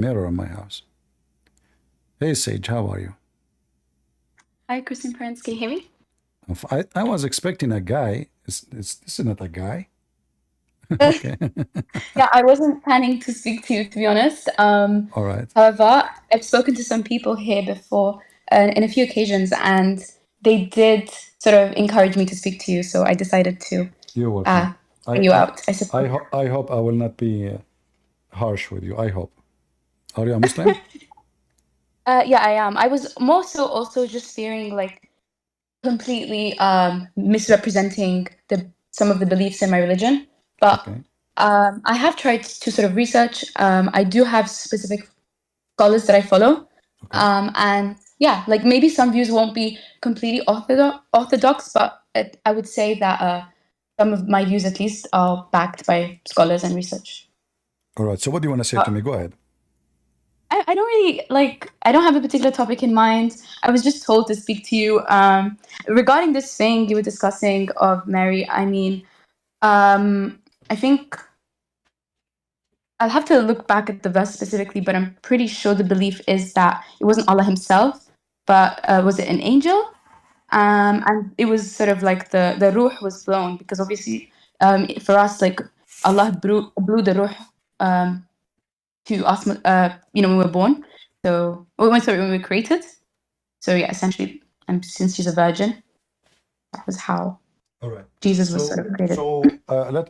mirror in my house. Hey, Sage, how are you? Hi, Christian parents. Can you hear me? I was expecting a guy. This is not a guy. Okay. Yeah, I wasn't planning to speak to you, to be honest. All right. However, I've spoken to some people here before, in a few occasions, and they did sort of encourage me to speak to you. So I decided to You're welcome. uh, bring you I out, I suppose. I hope I will not be harsh with you. I hope. Are you a Muslim? Yeah, I am. I was more so also just fearing like completely misrepresenting some of the beliefs in my religion. But Okay. I have tried to sort of research. I do have specific scholars that I follow. Okay. And yeah, like maybe some views won't be completely orthodox, but I would say that some of my views, at least, are backed by scholars and research. All right. So what do you want to say to Uh, me? Go ahead. I don't really like, I don't have a particular topic in mind. I was just told to speak to you regarding this thing you were discussing of Mary. I mean, I think I'll have to look back at the verse specifically, but I'm pretty sure the belief is that it wasn't Allah Himself, but was it an angel? And it was sort of like the ruh was blown because obviously for us, like Allah blew the ruh to us, when we were born. So sorry, when we were created. So yeah, essentially, and since she's a virgin, that was how All right. Jesus was sort So of created.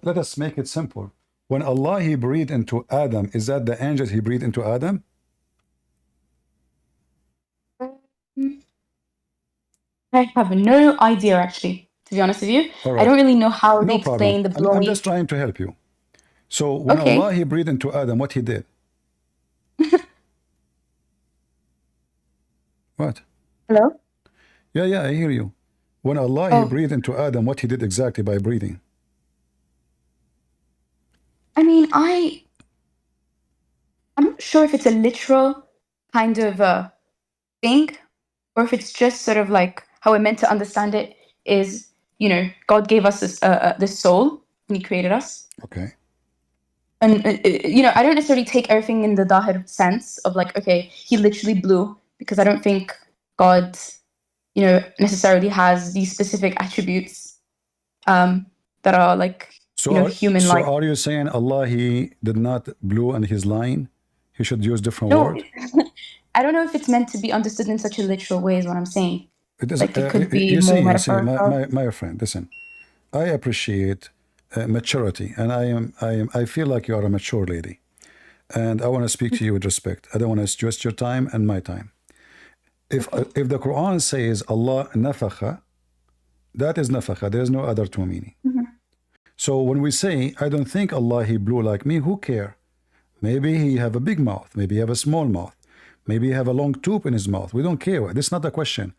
let us make it simple. When Allah He breathed into Adam, is that the angels He breathed into Adam? Um, I have no idea, actually, to be honest with you. All I right. don't really know how they No problem. explain the I'm blowing. just trying to help you. So when Allah Okay. He breathed into Adam, what He did? What? Hello? Yeah, yeah, I hear you. When Allah He Oh, breathed into Adam, what He did exactly by breathing? I mean, I'm not sure if it's a literal kind of thing, or if it's just sort of like how we're meant to understand it is, God gave us this soul when He created us. Okay. And, I don't necessarily take everything in the Dahir sense of like, okay, He literally blew, because I don't think God, necessarily has these specific attributes that are like, So human-like. are you saying Allah He did not blow and He's lying? He should use different No, word? I don't know if it's meant to be understood in such a literal way, is what I'm saying. It is. Like it could be You more see, metaphorical. my friend. Listen, I appreciate maturity, and I feel like you are a mature lady, and I want to speak to you with respect. I don't want to stress your time and my time. Okay. If the Quran says Allah nafakha, that is nafakha. There is no other two meaning. Mhm. So when we say, I don't think Allah He blew like me, who care? Maybe He have a big mouth. Maybe He have a small mouth. Maybe He have a long tube in His mouth. We don't care. This is not the question.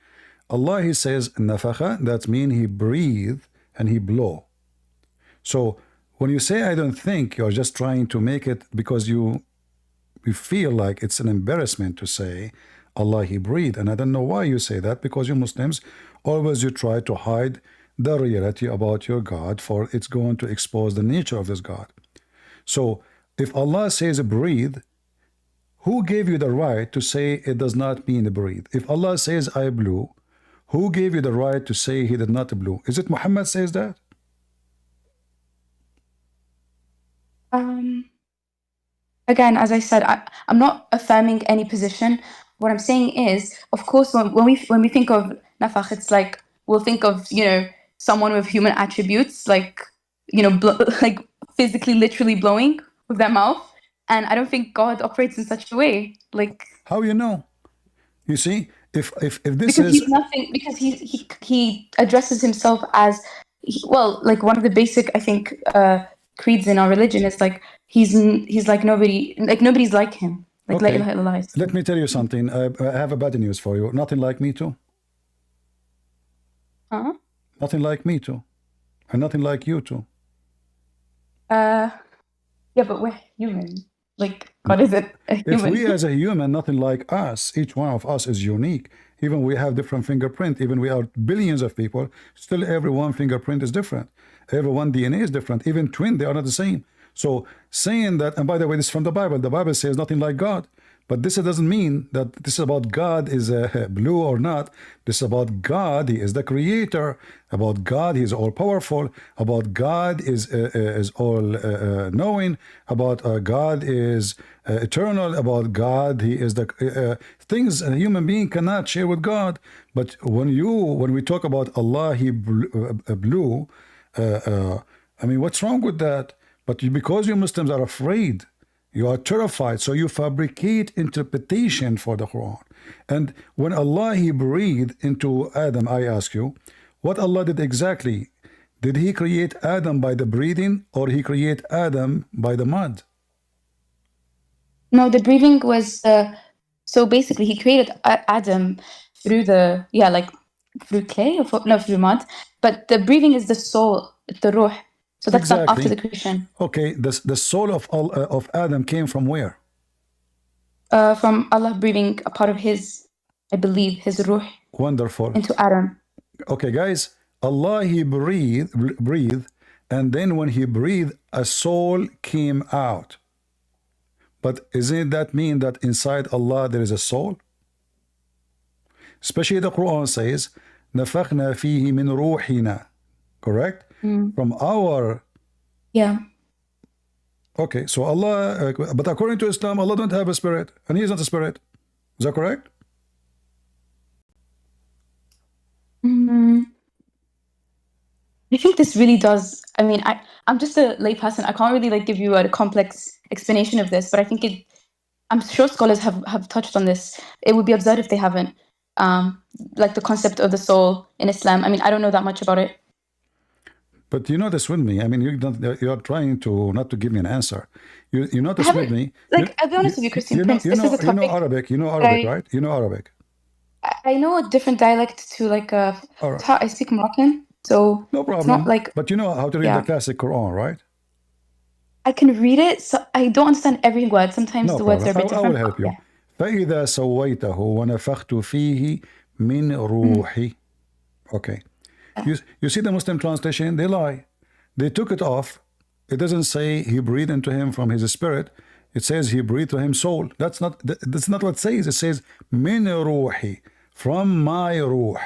Allah He says nafakha, that means He breathe and He blow. So when you say I don't think, you're just trying to make it because you feel like it's an embarrassment to say Allah He breathed. And I don't know why you say that, because you Muslims always you try to hide the reality about your God, for it's going to expose the nature of this God. So if Allah says breathe, who gave you the right to say it does not mean breathe? If Allah says I blew, who gave you the right to say He did not blow? Is it Muhammad says that? Um, Again, as I said, I'm not affirming any position. What I'm saying is, of course, when we think of nafakh, it's like we'll think of someone with human attributes, like like physically, literally blowing with their mouth. And I don't think God operates in such a way, like How you know? You see, if this because is he's nothing. Because he addresses himself as well, like one of the basic, I think, creeds in our religion is like he's like nobody, like nobody's like him, like la okay, ilaha illallah. let me tell you something. I have a bad news for you. Nothing like me too. Huh? Nothing like me too, and nothing like you too. Uh, yeah, but we're human. Like God isn't a If we human. as a human, nothing like us, each one of us is unique. Even we have different fingerprint. Even we are billions of people. Still, every one fingerprint is different. Every one DNA is different. Even twin, they are not the same. So saying that, and by the way, this is from the Bible. The Bible says nothing like God. But this doesn't mean that this is about God is blue or not. This is about God. He is the creator. About God, He is all powerful. About God is all knowing. About God is eternal. About God, He is the things a human being cannot share with God. But when we talk about Allah, He blue. I mean, what's wrong with that? But because you Muslims are afraid, you are terrified, so you fabricate interpretation for the Quran. And when Allah, He breathed into Adam, I ask you, what Allah did exactly? Did He create Adam by the breathing, or He create Adam by the mud? No, the breathing was so basically He created Adam through through clay or through mud. But the breathing is the soul, the ruh. So that's not after the creation. Okay, the soul of Adam came from where? From Allah breathing a part of His, I believe, His ruh. Wonderful. Into Adam. Okay, guys, Allah, He breathed, and then when He breathed, a soul came out. But isn't that mean that inside Allah there is a soul? Especially the Quran says, نَفَخْنَا فِيهِ مِنْ رُوحِنَا. Correct? From our... Yeah. Okay, so Allah, but according to Islam, Allah don't have a spirit, and He is not a spirit. Is that correct? I think this really does. I mean, I'm just a layperson. I can't really give you a complex explanation of this, but I think I'm sure scholars have touched on this. It would be absurd if they haven't. The concept of the soul in Islam. I mean, I don't know that much about it. But you know this with me. I mean, you're trying to not to give me an answer. You know this with me. I'll be honest with you, Christian Prince. This is a topic. You know Arabic. You know Arabic, right? You know Arabic. I know a different dialect to I speak Moroccan, so no problem. It's not but you know how to read the classic Quran, right? I can read it, so I don't understand every word. Sometimes the words are a bit different. I will help you. فإذا سويته ونفخت فيه من روحي. Okay. You see the Muslim translation, they lie. They took it off. It doesn't say He breathed into him from His spirit. It says He breathed to him soul. That's not what it says. It says min ruhi, from my ruh.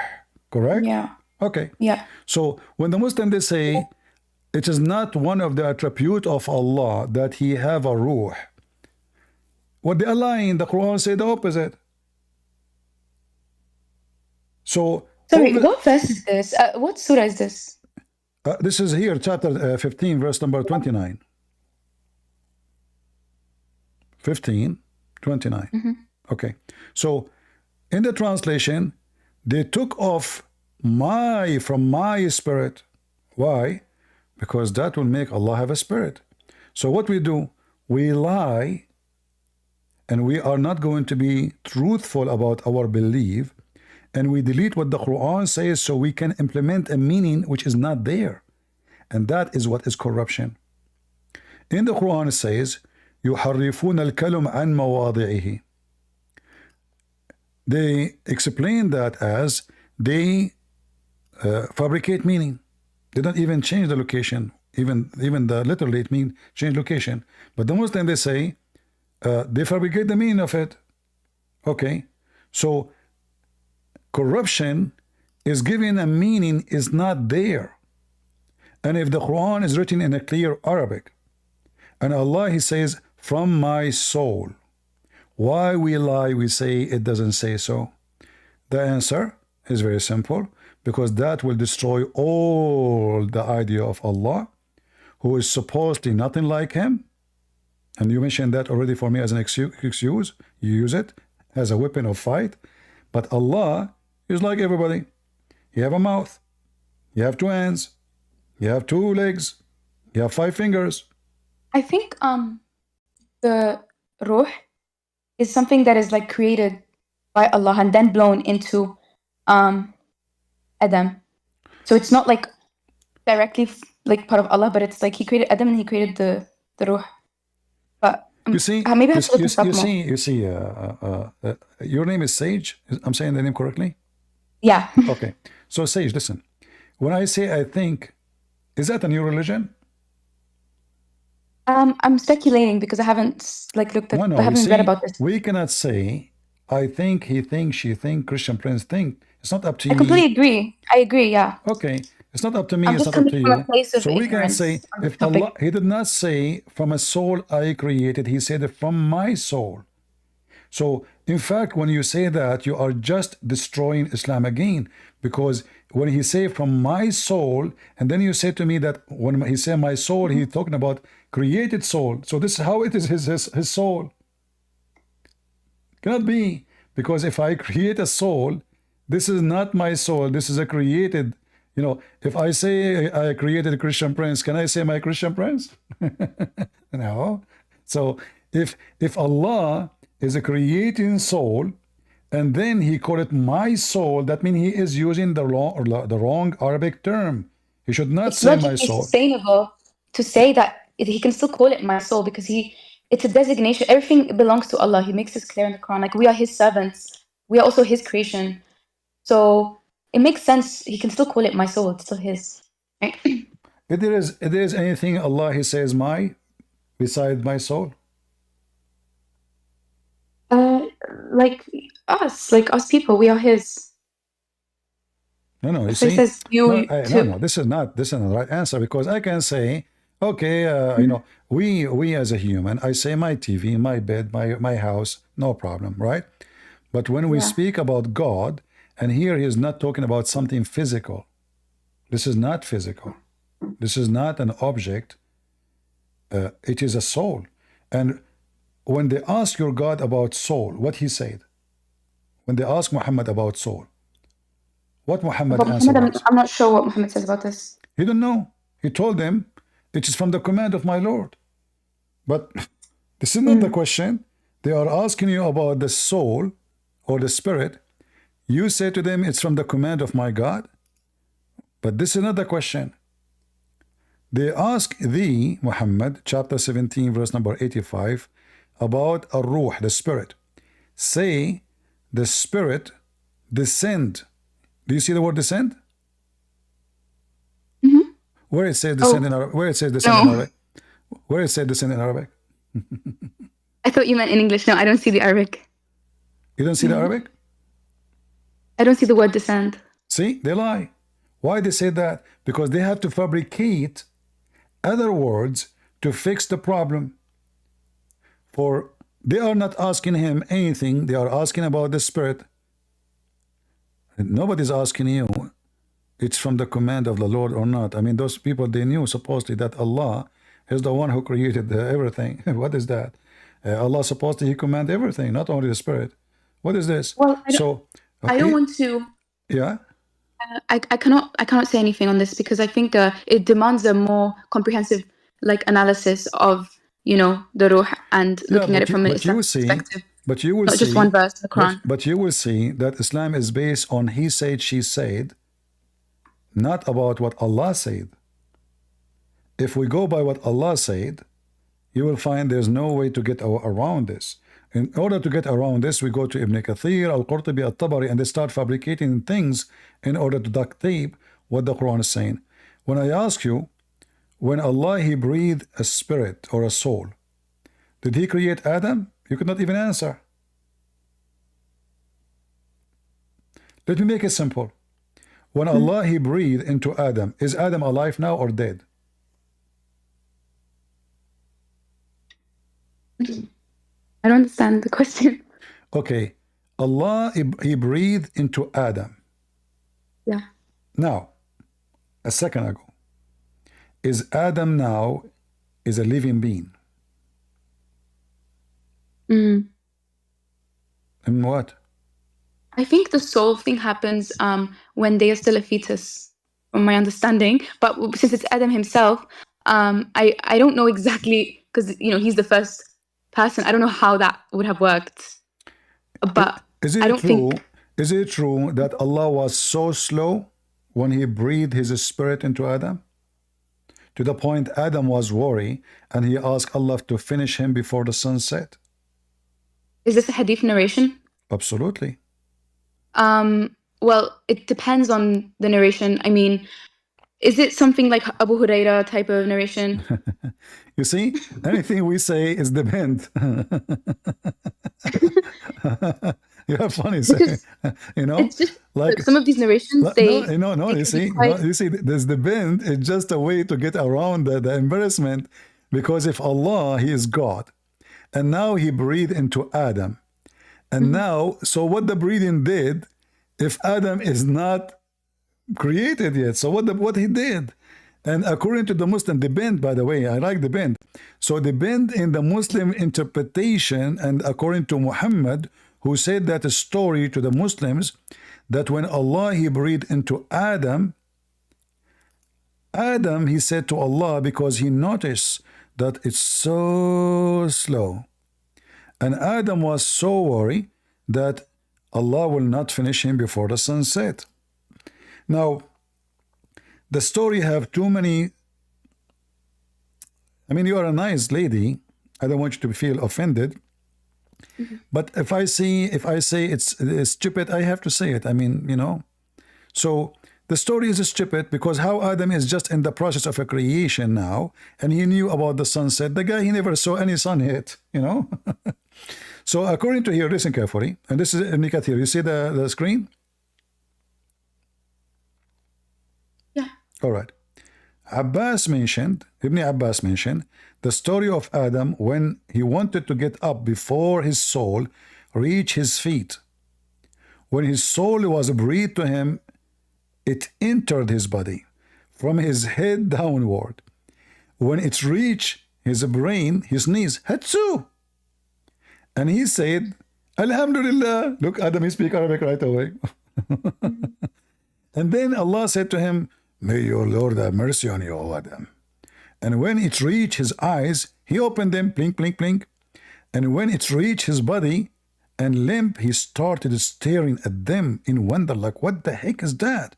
Correct? Yeah. Okay. Yeah. So when the Muslim they say it is not one of the attribute of Allah that He have a ruh, what they are lying, the Quran say the opposite. So sorry, what verse is this? What surah is this? This is here, chapter 15, verse number 29. 15, 29. Okay. So in the translation, they took off from my spirit. Why? Because that will make Allah have a spirit. So what we do, we lie, and we are not going to be truthful about our belief, and we delete what the Quran says so we can implement a meaning which is not there. And that is what is corruption. In the Quran it says, يُحَرِّفُونَ الْكَلِمَ عَنْ مَوَاضِعِهِ. They explain that as they fabricate meaning. They don't even change the location. Even the literally it means change location. But the Muslim they say they fabricate the meaning of it. Okay, so corruption is given a meaning is not there. And if the Quran is written in a clear Arabic, and Allah He says from my soul, why we lie? We say it doesn't say so. The answer is very simple, because that will destroy all the idea of Allah, who is supposedly nothing like Him. And you mentioned that already for me as an excuse. You use it as a weapon of fight. But Allah is like everybody. You have a mouth. You have two hands. You have two legs. You have 5 fingers. I think the ruh is something that is created by Allah and then blown into Adam. So it's not directly part of Allah, but it's He created Adam and He created the ruh. But you see, maybe I have to look this up more. You see, your name is Sage. I'm saying the name correctly? Yeah. Okay. So Sage, listen. When I say I think, is that a new religion? I'm speculating because I haven't looked at, No, I you haven't read see, about this. we cannot say, I think, he thinks, she think, Christian Prince think. It's not up to I me. completely agree. I agree. Yeah. Okay, it's not up to me, I'm it's just not up coming to from a you. place of So we can say, ignorance on this if Allah, topic. he did not say, from a soul I created, he said, from my soul. So, in fact, when you say that, you are just destroying Islam again. Because when he say from my soul, and then you say to me that when he say my soul, he's talking about created soul. So this is how it is his soul. Cannot be. Because if I create a soul, this is not my soul. This is a created, if I say I created a Christian Prince, can I say my Christian Prince? No. So if Allah is a creating soul, and then he called it my soul, that means he is using the wrong Arabic term. He should not It's say my logically soul. sustainable to say that he can still call it my soul because it's a designation. Everything belongs to Allah. He makes this clear in the Quran. Like we are His servants. We are also His creation. So it makes sense. He can still call it my soul. It's still His. Right? If there is anything Allah he says my beside my soul. Uh, like like us people, we are His. No, you So He see, says you too. no. This is not the right answer, because I can say, okay, we as a human, I say my TV, my bed, my house, no problem, right? But when we Yeah. speak about God, and here he is not talking about something physical. This is not physical. This is not an object. It is a soul. And when they ask your God about soul, what he said? When they ask Muhammad about soul, what Muhammad But answer Muhammad, was? I'm not sure what Muhammad says about this. He didn't know. He told them, it is from the command of my Lord. But this is not the question. They are asking you about the soul or the spirit. You say to them, it's from the command of my God. But this is not the question. They ask thee, Muhammad, chapter 17, verse number 85, about ar-ruh, the spirit. Say, the spirit descend. Do you see the word descend? Where it says descend in Arabic? Where it says descend in No. Arabic? Where it says descend in Arabic? I thought you meant in English. No, I don't see the Arabic. You don't see the Arabic? I don't see the word descend. See, they lie. Why they say that? Because they have to fabricate other words to fix the problem. For they are not asking him anything, they are asking about the spirit. And nobody's asking you it's from the command of the Lord or not. I mean, those people, they knew supposedly that Allah is the one who created everything. What is that? Allah supposedly he command everything, not only the spirit. What is this? Well, I don't want to. Yeah. I cannot say anything on this because I think it demands a more comprehensive analysis of the ruh and looking at it from an Islamic perspective. But you will Not see, just one verse in the Quran. but you will see that Islam is based on he said, she said, not about what Allah said. If we go by what Allah said, you will find there's no way to get around this. In order to get around this, we go to Ibn Kathir, Al-Qurtubi, Al-Tabari, and they start fabricating things in order to duct tape what the Quran is saying. When I ask you, when Allah he breathed a spirit or a soul, did he create Adam? You could not even answer. Let me make it simple. When Allah he breathed into Adam, is Adam alive now or dead? I don't understand the question. Okay, Allah he breathed into Adam. Yeah. Now, a second ago, is Adam now is a living being? In what? I think the soul thing happens when they are still a fetus, from my understanding. But since it's Adam himself, I don't know exactly because he's the first person. I don't know how that would have worked. But is I it don't true? think. Is it true that Allah was so slow when he breathed his spirit into Adam? To the point Adam was worried and he asked Allah to finish him before the sun set. Is this a hadith narration? Absolutely. Well, it depends on the narration. I mean, Is it something like Abu Huraira type of narration? You see, anything we say is depend. You have funny saying, Because you know, it's just like some of these narrations, no, they no. they You can be see, quite. you see, this depend is just a way to get around the embarrassment, because if Allah, He is God, and now He breathed into Adam, and Mhm. now, so what the breathing did, if Adam is not created yet. So what he did, and according to the Muslim, the bend, by the way, I like the bend. So the bend in the Muslim interpretation, and according to Muhammad, who said that story to the Muslims, that when Allah He breathed into Adam, he said to Allah, because he noticed that it's so slow, and Adam was so worried that Allah will not finish him before the sunset. Now, the story have too many. I mean, you are a nice lady. I don't want you to feel offended. Mhm. But if I say it's stupid, I have to say it. I mean, you know. So the story is stupid because how Adam is just in the process of a creation now, and he knew about the sunset. The guy, he never saw any sun hit. You know. So according to here, listen carefully, and this is Ibn Kathir. You see the screen? Yeah. All right. Ibn Abbas mentioned the story of Adam when he wanted to get up before his soul reached his feet. When his soul was breathed to him, it entered his body from his head downward. When it reached his brain, he sneezed, Hatsu! And he said, Alhamdulillah. Look, Adam, he speaks Arabic right away. Mhm. And then Allah said to him, May your Lord have mercy on you, O Adam. And when it reached his eyes, he opened them, blink, blink, blink. And when it reached his body and limp, he started staring at them in wonder, like, what the heck is that?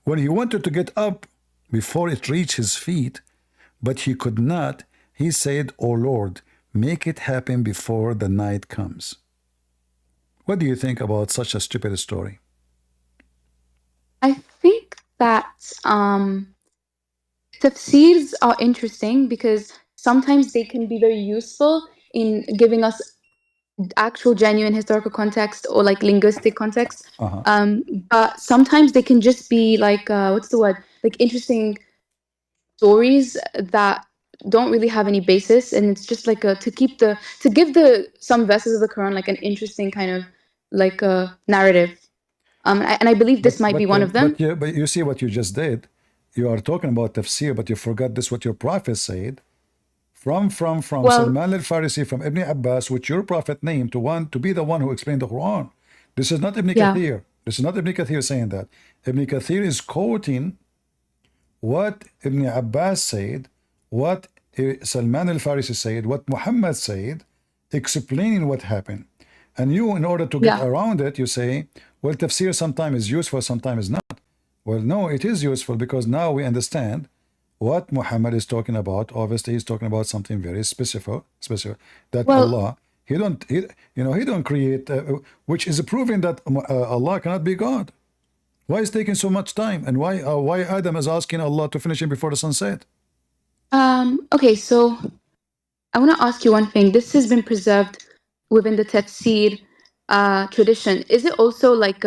When he wanted to get up before it reached his feet, but he could not, he said, O Lord, make it happen before the night comes. What do you think about such a stupid story? I think that tafsirs are interesting because sometimes they can be very useful in giving us actual genuine historical context or like linguistic context. Uh-huh. But sometimes they can just be like what's the word? Like interesting stories that don't really have any basis, and it's just like to give the some verses of the Quran like an interesting kind of like a narrative. And I believe this might be one of them. But you see what you just did. You are talking about tafsir, but you forgot this what your prophet said. From Well, Salman al-Farisi, from Ibn Abbas, which your prophet named to be the one who explained the Quran. This is not Ibn yeah, Kathir. This is not Ibn Kathir saying that. Ibn Kathir is quoting what Ibn Abbas said, what Salman al-Farisi said, what Muhammad said, explaining what happened. And you, in order to get yeah. around it, you say, well, tafsir sometimes is useful, sometimes is not. Well, no, it is useful because now we understand what Muhammad is talking about. Obviously, he's talking about something very specific that Well, Allah, he don't create, which is proving that Allah cannot be God. Why is taking so much time, and why Adam is asking Allah to finish him before the sunset? okay, so I want to ask you one thing. This has been preserved within the tafsir tradition. Is it also like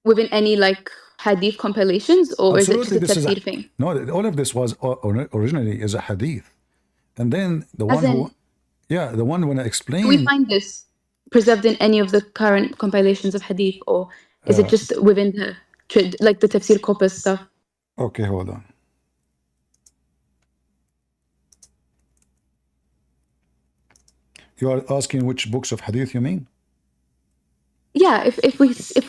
within any like hadith compilations, or is it just Absolutely, a this is a tafsir thing? no. All of this was originally is a hadith, and then the As one who, in, yeah, the one when I do we explained. find this preserved in any of the current compilations of hadith, or is it Uh, just within the like the tafsir corpus stuff? okay, hold on. You are asking which books of hadith you mean? Yeah, if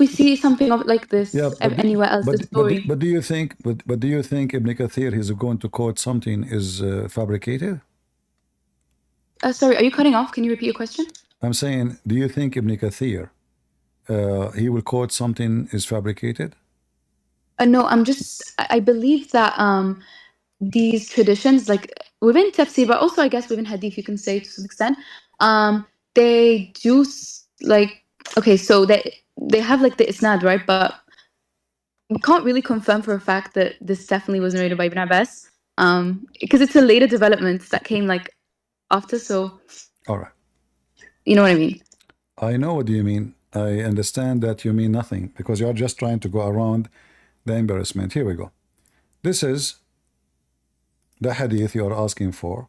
we see something of like Yeah, this anywhere else, the story. but do you think but do you think Ibn Kathir is going to quote something is fabricated? Sorry, are you cutting off? Can you repeat your question? I'm saying, do you think Ibn Kathir he will quote something is fabricated? No, I believe that these traditions, like within tafsir, but also I guess within hadith, you can say to some extent, they do like okay, so they have like the isnad, right? But we can't really confirm for a fact that this definitely was narrated by Ibn Abbas, because it's a later development that came like after. So, All right. you know what I mean? I know what you mean. I understand that you mean nothing because you're just trying to go around the embarrassment. Here we go. This is the hadith you're asking for.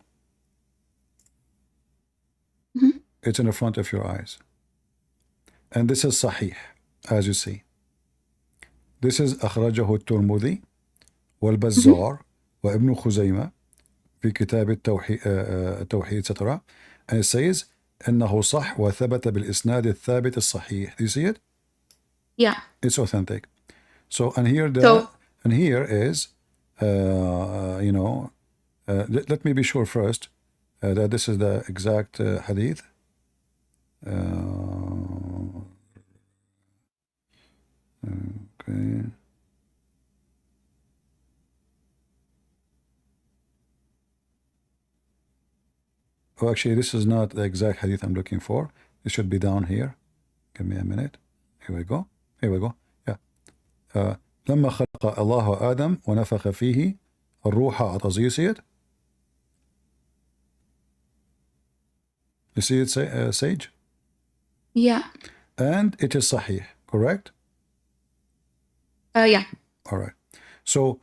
Mm-hmm. It's in the front of your eyes. And this is Sahih, as you see. This is أخرجه الترمذي والبزار وابن خزيمة في كتاب التوحيد etc. And it says إنه صح وثبت بالإسناد الثابت الصحيح. Do you see it? Yeah. It's authentic. So and here is let me be sure first that this is the exact hadith. Okay. Oh, actually, this is not the exact hadith I'm looking for. It should be down here. Give me a minute. Here we go. Here we go. Yeah. لما خلق الله آدم ونفخ فيه الروح عطز. You see it? You see it, Sage? Yeah. And it is Sahih, correct? Yeah. All right. So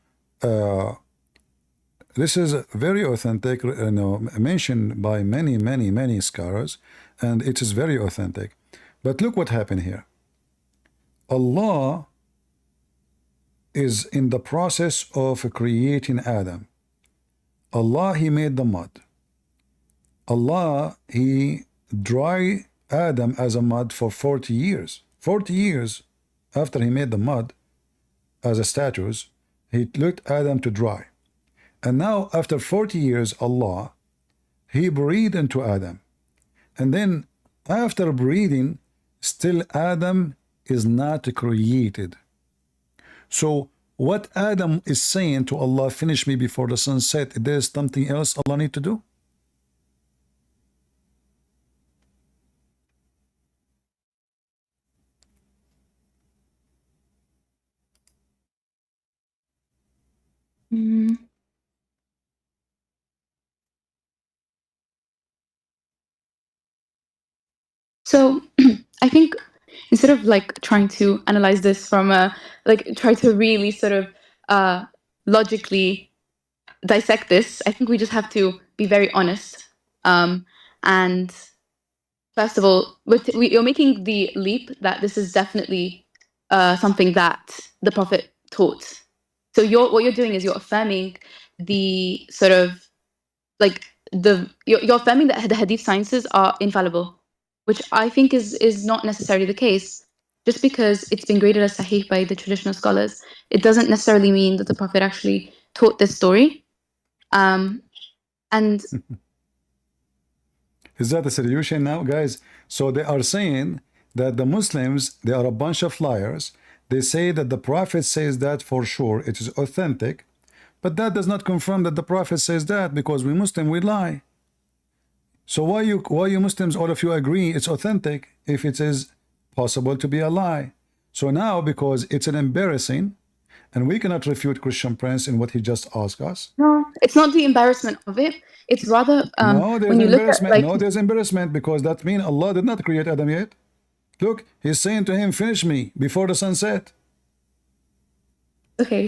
this is very authentic, mentioned by many scholars, and it is very authentic. But look what happened here. Allah is in the process of creating Adam. Allah, He made the mud. Allah, He dry Adam as a mud for 40 years. 40 years after He made the mud as a statues, He looked Adam to dry. And now after 40 years, Allah, He breathed into Adam. And then after breathing, still Adam is not created. So what Adam is saying to Allah, finish me before the sun set, there's something else Allah need to do? So I think instead of like trying to analyze this from try to really sort of logically dissect this, I think we just have to be very honest. And first of all, you're making the leap that this is definitely something that the Prophet taught. So what you're doing is you're affirming the sort of like you're affirming that the Hadith sciences are infallible, which I think is not necessarily the case. Just because it's been graded as Sahih by the traditional scholars, it doesn't necessarily mean that the Prophet actually taught this story. And is that the solution now, guys? So they are saying that the Muslims, they are a bunch of liars. They say that the Prophet says that for sure, it is authentic, but that does not confirm that the Prophet says that, because we Muslim, we lie. So why you Muslims, all of you agree it's authentic if it is possible to be a lie? So now, because it's an embarrassing, and we cannot refute Christian Prince in what he just asked us. No, it's not the embarrassment of it. It's rather no, there's when you embarrassment. look at, no, there's embarrassment, because that means Allah did not create Adam yet. Look, He's saying to him, finish me before the sun set. Okay,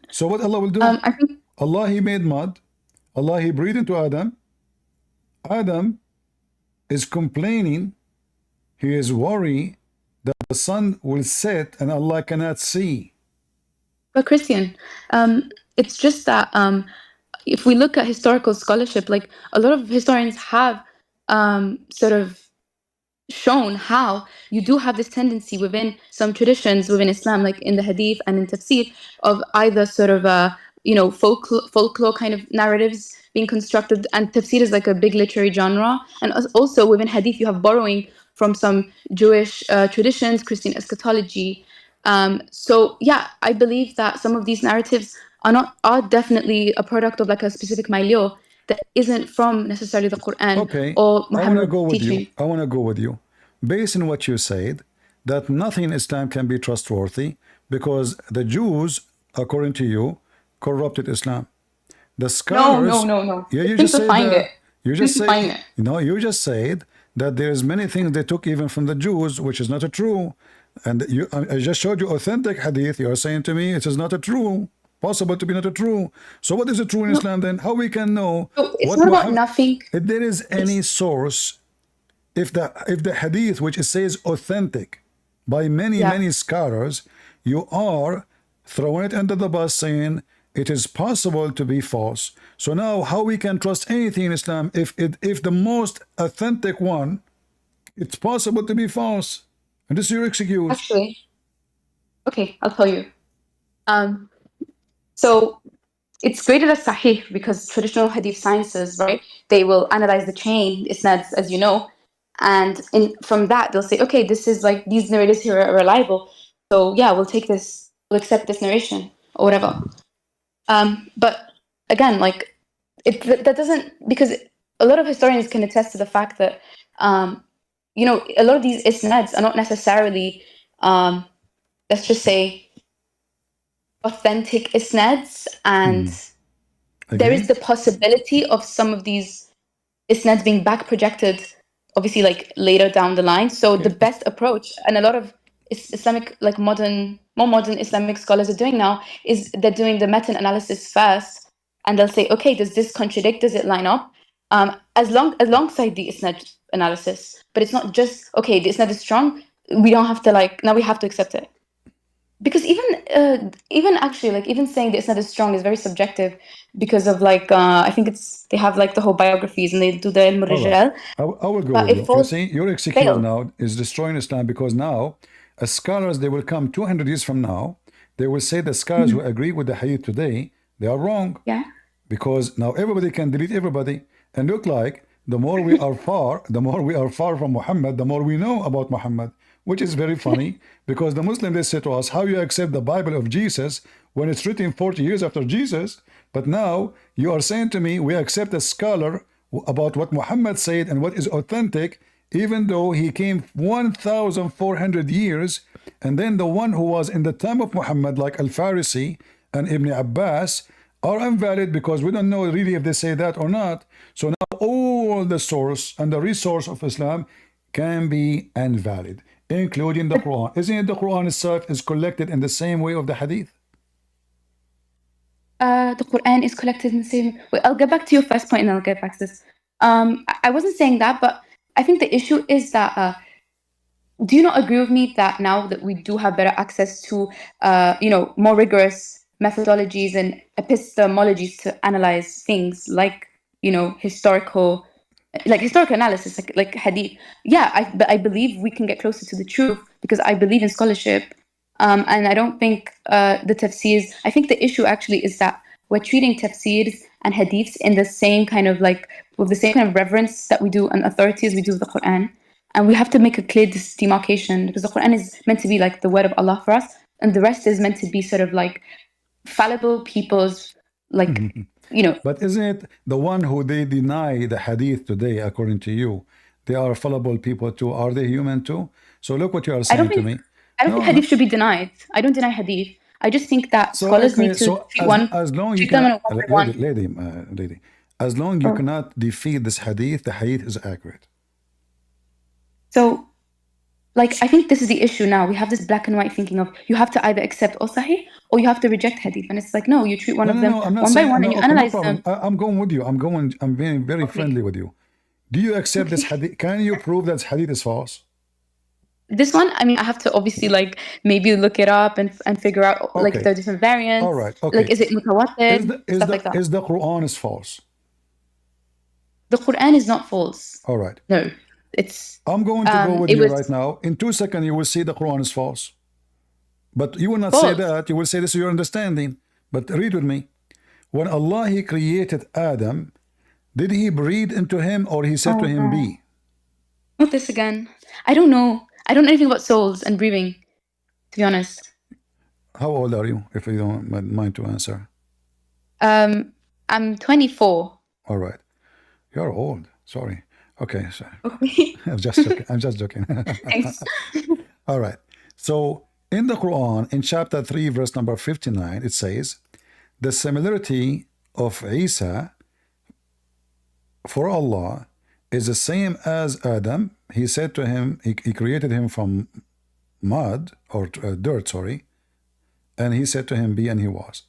so what Allah will do? I think Allah, He made mud. Allah, He breathed into Adam. Adam is complaining. He is worried that the sun will set and Allah cannot see. But Christian, it's just that if we look at historical scholarship, like a lot of historians have sort of shown how you do have this tendency within some traditions within Islam, like in the Hadith and in Tafsir, of either sort of folklore kind of narratives being constructed, and Tafsir is like a big literary genre, and also within Hadith you have borrowing from some Jewish traditions, Christian eschatology. So yeah, I believe that some of these narratives are definitely a product of like a specific milieu that isn't from necessarily the Quran okay. or Muhammad's I want to go with teaching. you. I want to go with you. Based on what you said, that nothing in Islam can be trustworthy because the Jews, according to you, corrupted Islam. The No, scholars, no. yeah, It's you just said simplifying it. you just say, Simplifying it. you just said that there's many things they took even from the Jews, which is not a true. And I just showed you authentic hadith. You are saying to me it is not a true, possible to be not a true. So what is a true in No, Islam then? How we can know so it's what not about Muhammad? nothing. If there is any It's source, if the hadith which it says authentic by many yeah, scholars, you are throwing it under the bus saying it is possible to be false. So now how we can trust anything in Islam if the most authentic one, it's possible to be false, and this is your excuse. actually, okay, I'll tell you. Um, so it's graded as sahih because traditional hadith sciences, right? They will analyze the chain, isnads, as you know, and from that they'll say, okay, this is like these narrators here are reliable, so yeah, we'll take this, we'll accept this narration or whatever. But again, like that doesn't, because a lot of historians can attest to the fact that you know, a lot of these isnads are not necessarily let's just say authentic isnads, and there is Again, the possibility of some of these isnads being back projected, obviously, like later down the line. So the okay, best approach, and a lot of Islamic, like more modern Islamic scholars are doing now, is they're doing the meta-analysis first, and they'll say, okay, does this contradict? Does it line up? Alongside the isnad analysis, but it's not just okay. The isnad is strong. We don't have to like now. We have to accept it. Because even actually, like even saying that it's not as strong is very subjective, because of like I think it's they have like the whole biographies and they do the ilm all right. rijal, I will go but with it you. You falls see, your excuse failed. now is destroying Islam because now, as scholars, they will come 200 years from now, they will say the scholars who agree with the hadith today, they are wrong. Yeah, Because now everybody can delete everybody and look like the more we are far, the more we are far from Muhammad, the more we know about Muhammad, which is very funny because the Muslim, they say to us, how you accept the Bible of Jesus when it's written 40 years after Jesus, but now you are saying to me we accept a scholar about what Muhammad said and what is authentic, even though he came 1,400 years, and then the one who was in the time of Muhammad like Al-Farisi and Ibn Abbas are invalid because we don't know really if they say that or not. So now all the source and the resource of Islam can be invalid, including the Quran. Isn't it the Quran itself is collected in the same way of the Hadith? the Quran is collected in the same way. I'll get back to your first point and I'll get back to this. I wasn't saying that, but I think the issue is that do you not agree with me that now that we do have better access to you know, more rigorous methodologies and epistemologies to analyze things like, you know, historical analysis, like hadith, yeah, but I believe we can get closer to the truth because I believe in scholarship, and I don't think the tafsirs, I think the issue actually is that we're treating tafsirs and hadiths in the same kind of like with the same kind of reverence that we do and authority as we do with the Quran. And we have to make a clear demarcation because the Quran is meant to be like the word of Allah for us, and the rest is meant to be sort of like fallible people's, like, you know. But isn't it the one who they deny the Hadith today, according to you, they are fallible people too? Are they human too? So look what you are I don't saying to think me. I don't think No, no. hadith should be denied. I don't deny hadith. I just think that So scholars okay, need to so as long you treat them can, on a one by lady, one. lady, as long you Oh. cannot defeat this Hadith, the Hadith is accurate. So, like, I think this is the issue now. We have this black and white thinking of you have to either accept or sahih or you have to reject hadith, and it's like no, you treat one No, of no, them no. I'm not one by saying one no. and you Okay, no analyze problem. them. I'm going with you. I'm being very Okay. friendly with you. Do you accept this Okay. Hadith? Can you prove that Hadith is false? This one, I mean, I have to obviously like maybe look it up and figure out like Okay. the different variants. All right. Like, Okay. is it mutawatir? Stuff like that. Is the Quran is false? The Quran is not false. All right. No, it's I'm going to go with it you was right now. In 2 seconds, you will see the Quran is false. But you will not say false. that. You will say this is your understanding. But read with me. When Allah He created Adam, did He breathe into him or He said to him, be? Not this again. I don't know. I don't know anything about souls and breathing, to be honest. How old are you, if you don't mind to answer? I'm 24. All right. You're old. Sorry. Okay. So Okay. I'm just joking. I'm just joking. Thanks. All right. So in the Quran, in chapter 3, verse number 59, it says, the similarity of Isa for Allah is the same as Adam. He said to him, he created him from mud or dirt, sorry, and he said to him, be, and he was.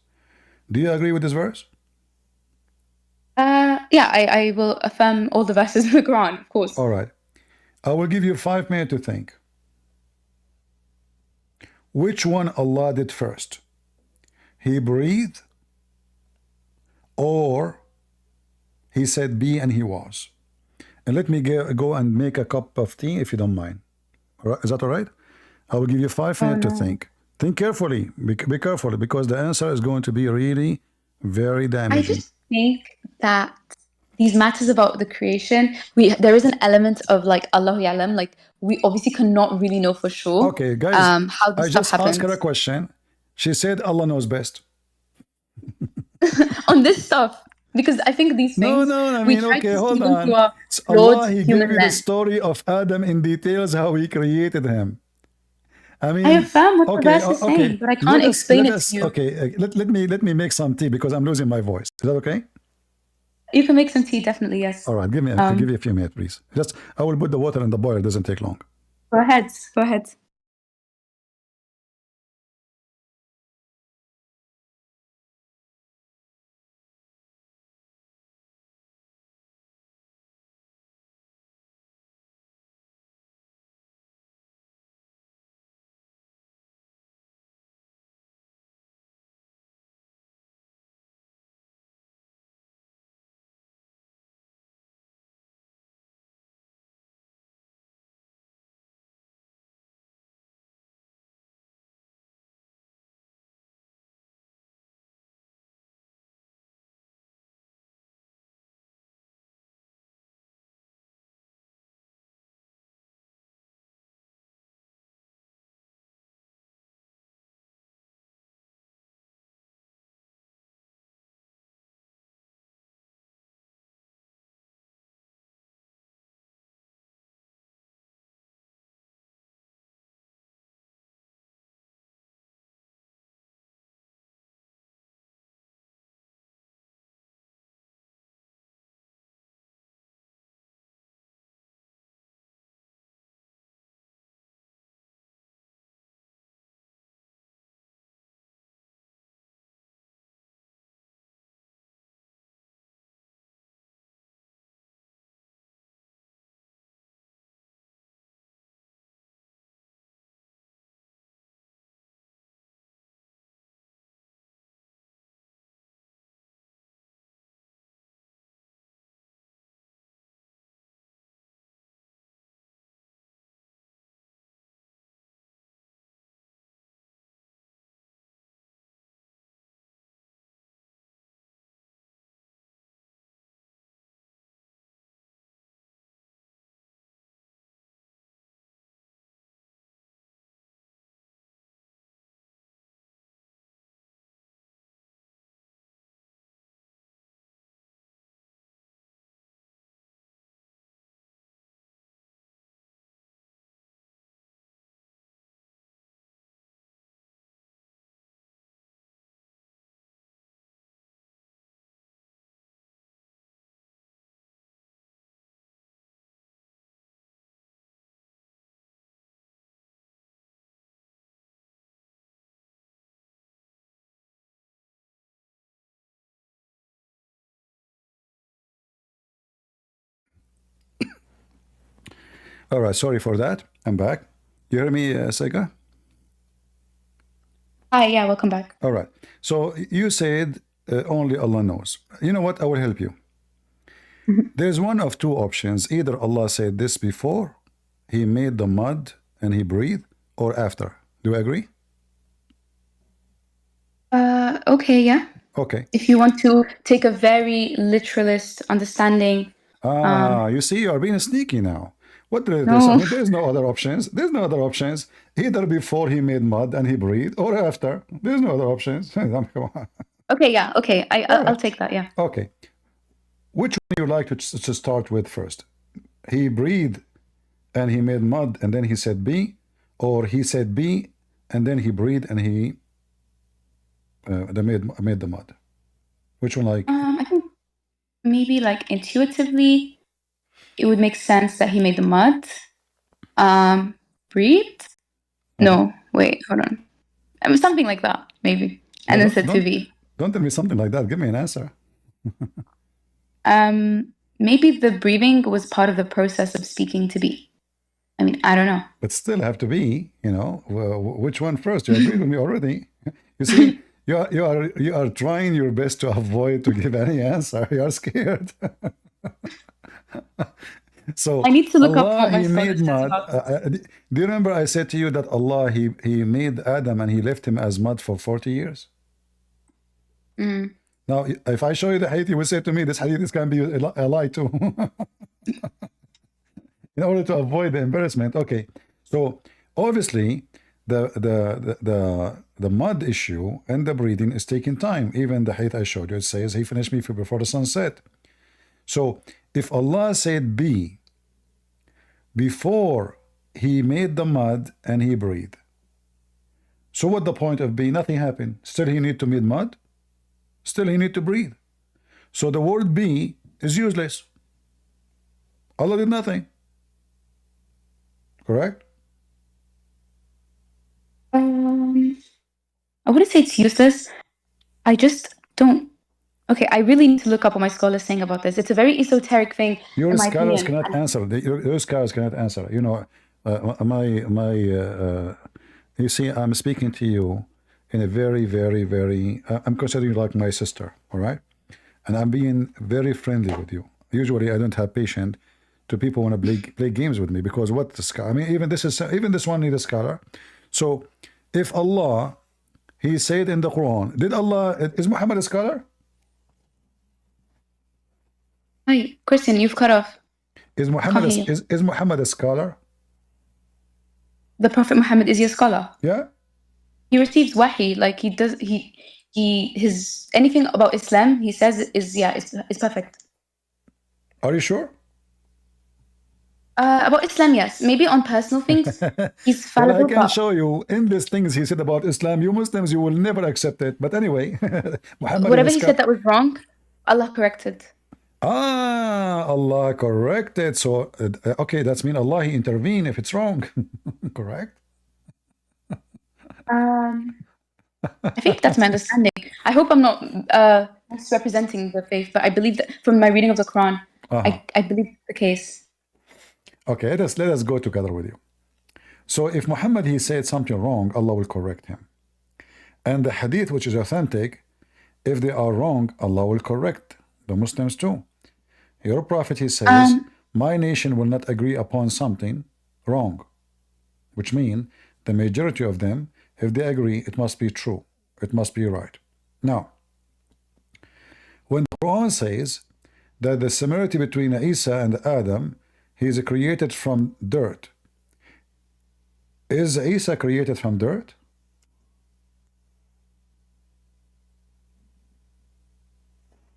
Do you agree with this verse? Yeah, I will affirm all the verses in the Quran, of course. All right. I will give you 5 minutes to think. Which one Allah did first? He breathed, or he said be, and he was? And let me go and make a cup of tea if you don't mind. All right, is that all right? I will give you 5 minutes to think. Think carefully. Be careful, because the answer is going to be really very I damaging. just think that these matters about the creation, there is an element of like Allahu Ya'lam, like we obviously cannot really know for sure. Okay, guys, how this I stuff just asked her a happens. question. She said Allah knows best. On this stuff, because I think these things No, I we mean, try okay, to see hold them through on. our It's Lord's Allah, He human gave you the lens. story of Adam in details, how He created him. I mean, I affirm what the okay, verse is okay. saying, but I can't explain it to you. Okay, let me make some tea because I'm losing my voice. Is that okay? You can make some tea, definitely, yes. All right, give me a few minutes, please. Just I will put the water in the boil. It doesn't take long. Go ahead. Go ahead. All right, sorry for that. I'm back. You hear me, Sega? Hi, yeah, welcome back. All right. So you said only Allah knows. You know what? I will help you. There's one of two options. Either Allah said this before He made the mud and He breathed, or after. Do you agree? Okay, yeah. Okay. If you want to take a very literalist understanding. You see, you are being sneaky now. What there is? No. I mean, there's no other options. There's no other options. Either before He made mud and He breathed, or after. There's no other options. Come on. Okay, yeah, okay. I'll take that, yeah. Okay. Which one you like to start with first? He breathed and He made mud and then He said be, or he said be, and then he breathed and he they made the mud? Which one? Like, I think maybe like intuitively, it would make sense that he made the mud. Breathe? No, wait, hold on. Something like that, maybe. And no, then said to be. don't tell me something like that. Give me an answer. Maybe the breathing was part of the process of speaking to be. I mean, I don't know. But still have to be, you know, which one first? You agreed with me already. You see, you are trying your best to avoid to give any answer. You are scared. So I need to look up Allah, what my he scholar made says mud. about Do you remember I said to you that Allah, he made Adam and he left him as mud for 40 years? Mm. Now, if I show you the hadith, you will say to me, this hadith is going to be a lie too. In order to avoid the embarrassment. Okay, so obviously the mud issue and the breathing is taking time. Even the hadith I showed you, it says he finished me before the sun set. So if Allah said be before he made the mud and he breathed, so what the point of be? Nothing happened. Still he need to make mud, still he need to breathe. So the word be is useless. Allah did nothing. Correct? I wouldn't say it's useless. I just don't. Okay, I really need to look up what my scholar is saying about this. It's a very esoteric thing, Your in my scholars opinion. cannot answer. Your scholars cannot answer. You know, you see, I'm speaking to you in a very, very, very. I'm considering you like my sister. All right, and I'm being very friendly with you. Usually, I don't have patience to people want to play games with me because what the scholar. I mean, even this one need a scholar. So, if Allah, He said in the Quran, did Allah is Muhammad a scholar? Hi, Christian, you've cut off. Is Muhammad Can't hear you. is Muhammad a scholar? The Prophet Muhammad, is he a scholar? Yeah. He receives wahi, like he does. His anything about Islam, he says is it's perfect. Are you sure? About Islam, yes. Maybe on personal things, he's Well, I fallible. can But show you endless things he said about Islam. You Muslims, you will never accept it. But anyway, Muhammad whatever is he said that was wrong, Allah corrected. Allah corrected. So, okay, that's mean Allah, He intervene if it's wrong. Correct? I think that's my understanding. I hope I'm not misrepresenting the faith, but I believe that from my reading of the Quran, I believe it's the case. Okay, let us go together with you. So if Muhammad, he said something wrong, Allah will correct him. And the hadith, which is authentic, if they are wrong, Allah will correct the Muslims too. Your prophet, he says, my nation will not agree upon something wrong, which means the majority of them, if they agree, it must be true. It must be right. Now, when the Quran says that the similarity between Isa and Adam, he is created from dirt. Is Isa created from dirt?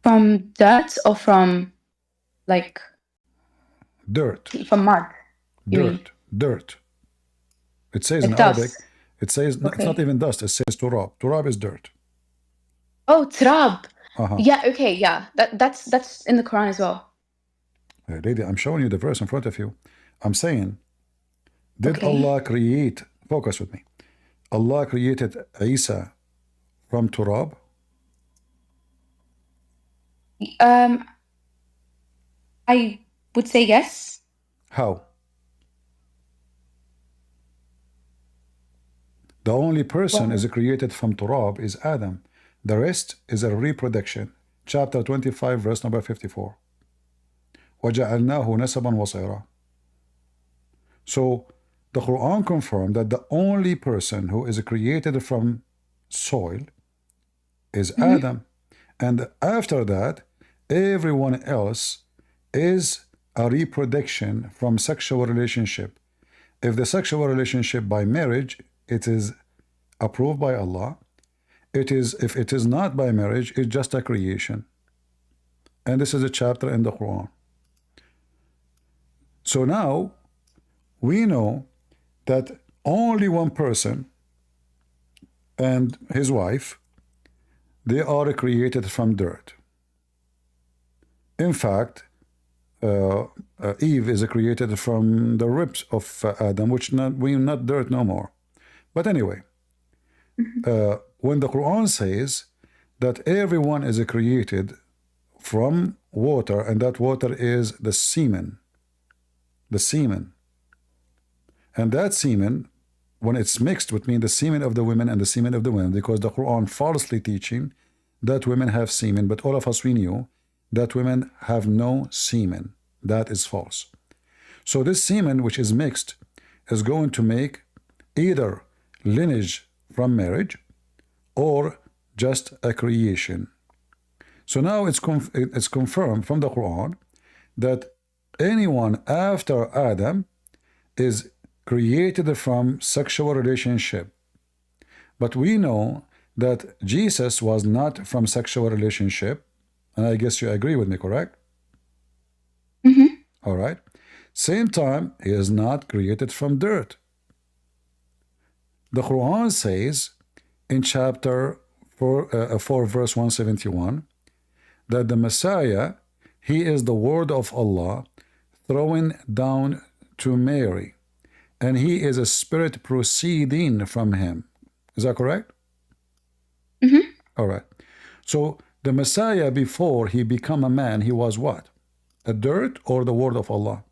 From dirt or from like Dirt. from mud? Dirt. It says Like in Arabic, dust. it says it's not even dust, it says turab. Turab is dirt. Oh, trab. Yeah, okay, yeah. That's in the Quran as well. Lady, I'm showing you the verse in front of you. I'm saying, did Okay. Allah create, focus with me, Allah created Isa from turab? I would say yes. How? The only person is created from turab is Adam. The rest is a reproduction. Chapter 25, verse number 54. وَجَعَلْنَاهُ نَسَبًا وَصِيرًا. So the Quran confirmed that the only person who is created from soil is Adam. And after that, everyone else is a reproduction from sexual relationship. If the sexual relationship by marriage, it is approved by Allah. If it is not by marriage, it's just a creation. And this is a chapter in the Quran. So now we know that only one person and his wife, they are created from dirt. In fact, Eve is created from the ribs of Adam, which we're not dirt no more. But anyway, when the Quran says that everyone is created from water, and that water is the semen, and that semen, when it's mixed between the semen of the women and the semen of the women, because the Quran falsely teaching that women have semen, but all of us, we knew that women have no semen. That is false. So this semen which is mixed is going to make either lineage from marriage or just a creation. So now it's confirmed from the Quran that anyone after Adam is created from sexual relationship. But we know that Jesus was not from sexual relationship, and I guess you agree with me, correct? All right. Same time, he is not created from dirt. The Quran says in chapter 4 verse 171 that the Messiah, he is the word of Allah thrown down to Mary, and he is a spirit proceeding from him. Is that correct? All right. So the Messiah, before he became a man, he was what? A dirt or the word of Allah?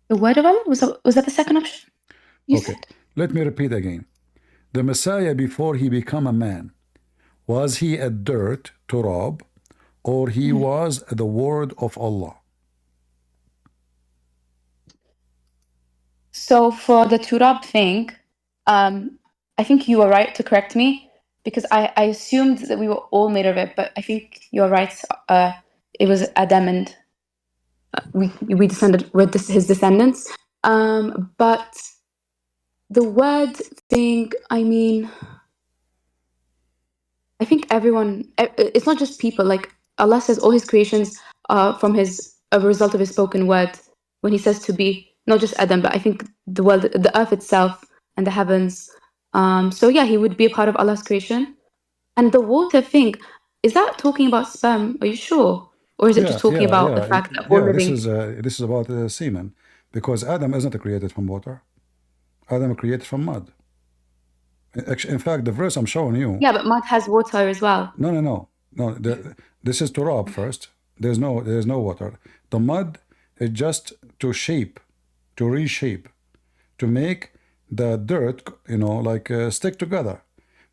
The word of Allah? Was that the second option you Okay. said? Let me repeat again. The Messiah, before he became a man, was he a dirt, turab, or he was the word of Allah? So for the turab thing, I think you were right to correct me, because I assumed that we were all made of it, but I think you're right. It was Adam, and we descended with his descendants. But the word thing, I mean, I think everyone, it's not just people. Like Allah says, all his creations are from a result of his spoken word. When he says to be, not just Adam, but I think the world, the earth itself, and the heavens. So yeah, he would be a part of Allah's creation. And the water thing, is that talking about sperm? Are you sure, or is it just talking about the fact that all This living? is about semen, because Adam isn't created from water. Adam created from mud. Actually, in fact, the verse I'm showing you. Yeah, but mud has water as well. No. This is turab first. There's no water. The mud is just to shape, to reshape, to make the dirt, like stick together.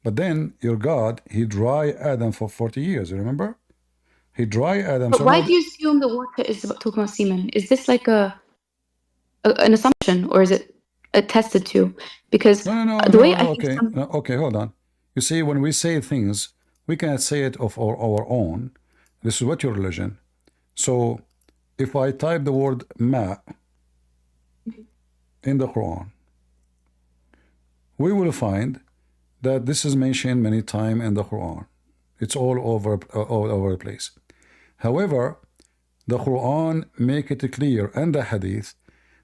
But then your God, he dry Adam for 40 years. You remember? He dry Adam. But So why now, do you assume the water is talking about semen? Is this like an assumption, or is it attested to? Because the way I think Okay, okay, hold on. You see, when we say things, we cannot say it of our own. This is what your religion. So, if I type the word ma in the Quran, we will find that this is mentioned many times in the Quran. It's all over the place. However, the Quran make it clear, and the Hadith,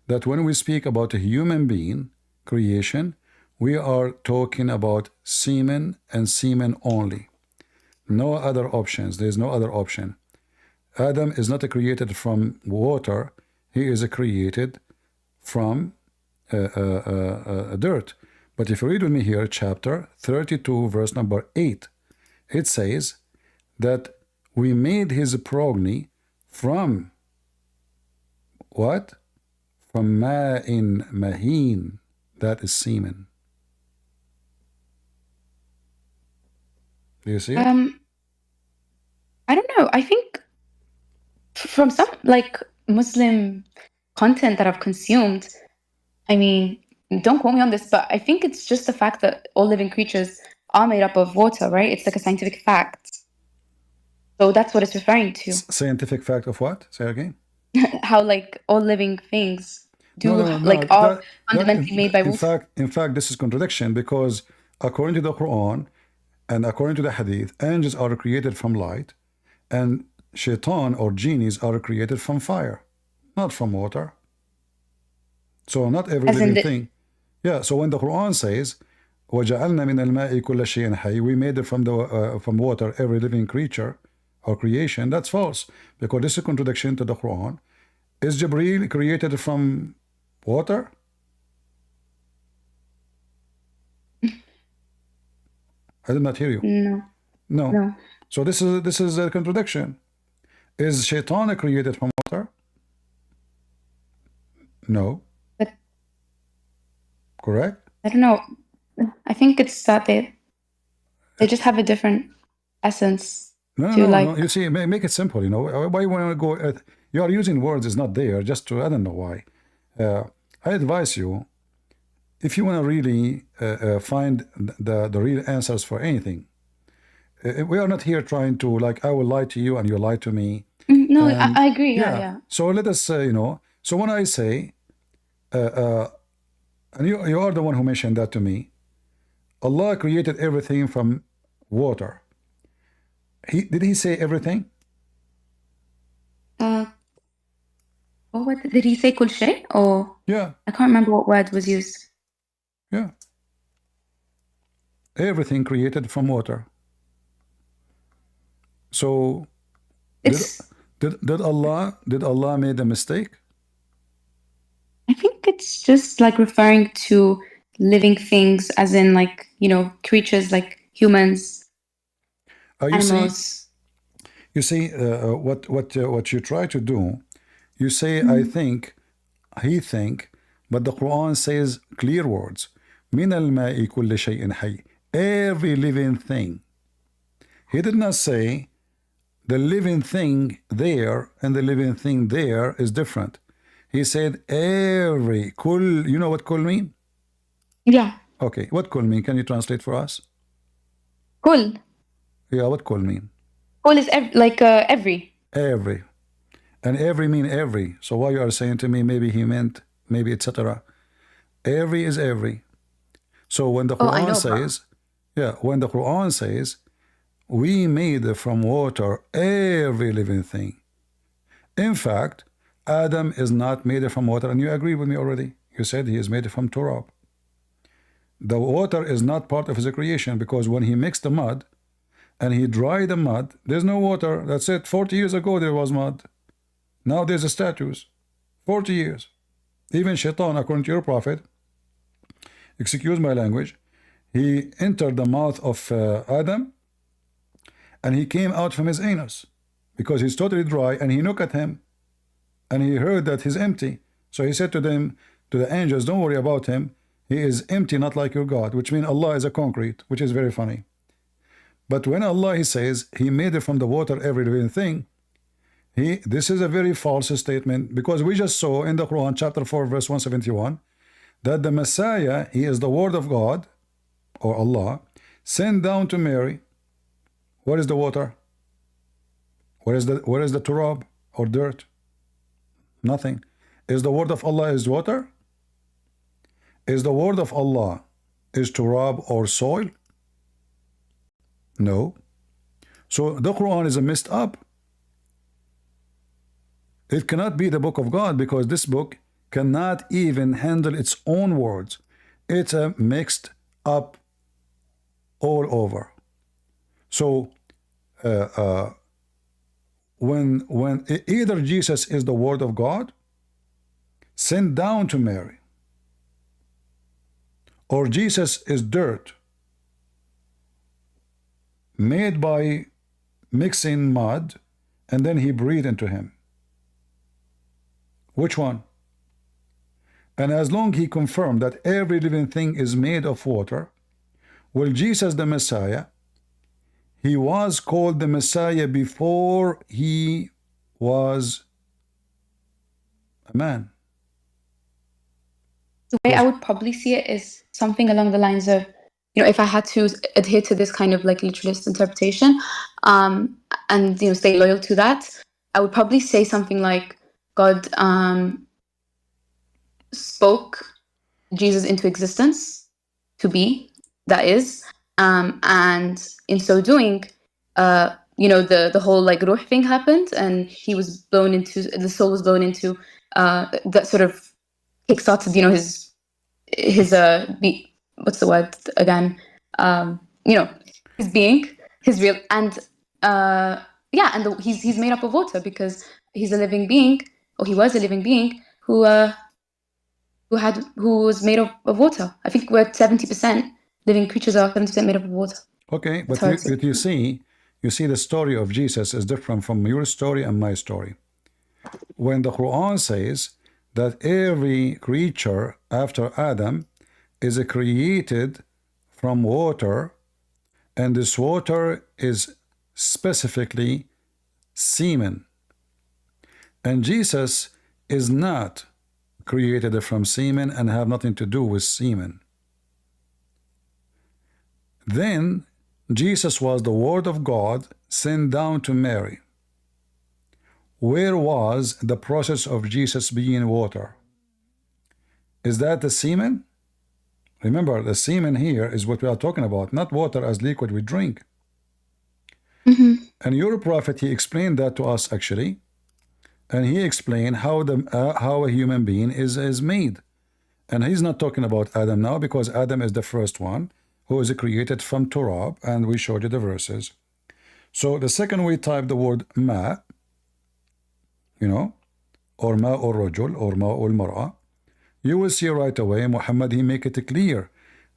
that when we speak about a human being creation, we are talking about semen and semen only. No other options. There is no other option. Adam is not created from water. He is created from dirt. But if you read with me here, chapter 32, verse number 8, it says that we made his progeny from what? From ma'in mahin. That is semen. Do you see it? I don't know. I think from some like Muslim content that I've consumed, I mean, don't quote me on this, but I think it's just the fact that all living creatures are made up of water, right? It's like a scientific fact. So that's what it's referring to. Scientific fact of what? Say again. How like all living things No. like are fundamentally made by water. In fact, this is contradiction, because according to the Quran and according to the Hadith, angels are created from light, and shaitan or genies are created from fire. not from water. So not every As in living the, thing. Yeah, so when the Quran says, وَجَعَلْنَا مِنَ الْمَاءِ كُلَّ شَيْءٍ حَيٍّ, we made it from water every living creature or creation, that's false, because this is a contradiction to the Quran. Is Jibreel created from water? I did not hear you. no, No. no. So this is a contradiction. Is Shaitan created from water? No. But Correct? I don't know. I think it's that they just have a different essence No, to no, like. no. You see, make it simple. You know why you want to go? You are using words is not there. Just to I don't know why. I advise you, if you want to really find the real answers for anything. We are not here trying to like I will lie to you and you lie to me. No, And I agree. yeah. Yeah. So let us So when I say, and you are the one who mentioned that to me, Allah created everything from water. Did he say everything? What did he say? Kul shay? Or Yeah. I can't remember what word was used. Yeah. Everything created from water. So did Allah made a mistake? I think it's just like referring to living things, as in like creatures like humans, animals. You see, what you try to do, you say, I think, he think, but the Quran says clear words. من الماء كل شيء حي. Every living thing. He did not say the living thing there and the living thing there is different. He said every. Kul, you know what kul mean? Yeah. Okay, what kul mean? Can you translate for us? Kul. Yeah, what kul mean? Kul is every. Every. And every mean every. So why you are saying to me maybe he meant maybe etc. Every is every. So when the Quran says, when the Quran says, we made from water every living thing. In fact, Adam is not made from water, and you agree with me already. You said he is made from turab. The water is not part of his creation, because when he mixed the mud and he dried the mud, there's no water. That's it. 40 years ago there was mud. Now there's a statues. 40 years. Even Shaitan, according to your prophet, excuse my language, he entered the mouth of Adam and he came out from his anus because he's totally dry, and he looked at him and he heard that he's empty. So he said to them, to the angels, don't worry about him. He is empty, not like your God, which means Allah is a concrete, which is very funny. But when Allah, he says, he made it from the water every living thing, this is a very false statement, because we just saw in the Quran, chapter 4, verse 171, that the Messiah, he is the word of God, or Allah, sent down to Mary. What is the water? Where is the turab or dirt? Nothing. Is the word of Allah is water? Is the word of Allah is turab or soil? No. So the Quran is a messed up. It cannot be the book of God, because this book cannot even handle its own words. It's a mixed up all over. So when either Jesus is the word of God sent down to Mary, or Jesus is dirt made by mixing mud and then he breathed into him. Which one? And as long he confirmed that every living thing is made of water, well, Jesus the Messiah, he was called the Messiah before he was a man. The way I would probably see it is something along the lines of, if I had to adhere to this kind of like literalist interpretation, and stay loyal to that, I would probably say something like God spoke Jesus into existence, to be, that is, and in so doing, the whole like ruh thing happened, and the soul was blown into that sort of kickstarted, what's the word again? His being, his real, and he's made up of water because he's a living being, or he was a living being who was made up of water. I think we're at 70% living creatures are 70% made up of water. Okay, but you see the story of Jesus is different from your story and my story. When the Quran says that every creature after Adam is created from water, and this water is specifically semen, and Jesus is not created from semen and have nothing to do with semen, then Jesus was the Word of God sent down to Mary. Where was the process of Jesus being water? Is that the semen? Remember, the semen here is what we are talking about, not water as liquid we drink. And your prophet, he explained that to us actually, and he explained how a human being is made. And he's not talking about Adam now, because Adam is the first one who is created from turab, and we showed you the verses. So the second we type the word ma, or ma or rajul, or ma or mar'a, you will see right away Muhammad, he make it clear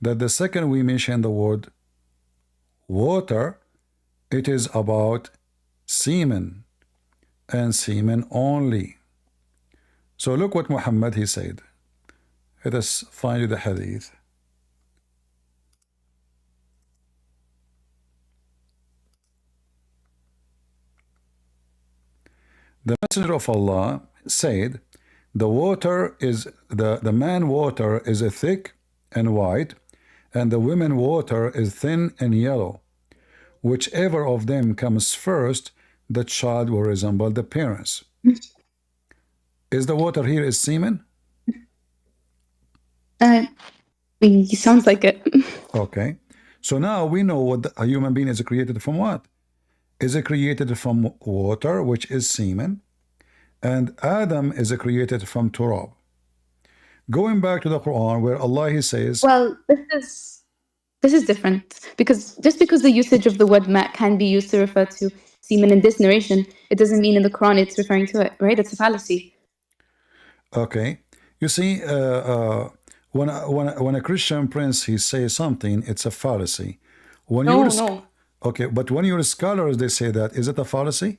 that the second we mention the word water, it is about semen, and semen only. So look what Muhammad he said. Let us find you the hadith. The Messenger of Allah said, the water is the man water is a thick and white, and the women water is thin and yellow. Whichever of them comes first, the child will resemble the parents. Is the water here is semen? It sounds like it. Okay. So now we know what a human being is created from. What is it created from? Water, which is semen, and Adam is created from turab. Going back to the Quran, where Allah he says, well, this is different, because just because the usage of the word ma can be used to refer to semen in this narration, it doesn't mean in the Quran it's referring to it, right? It's a fallacy. Okay, you see, when a Christian prince he says something, it's a fallacy. When No. Okay, but when your scholars they say that, is it a fallacy?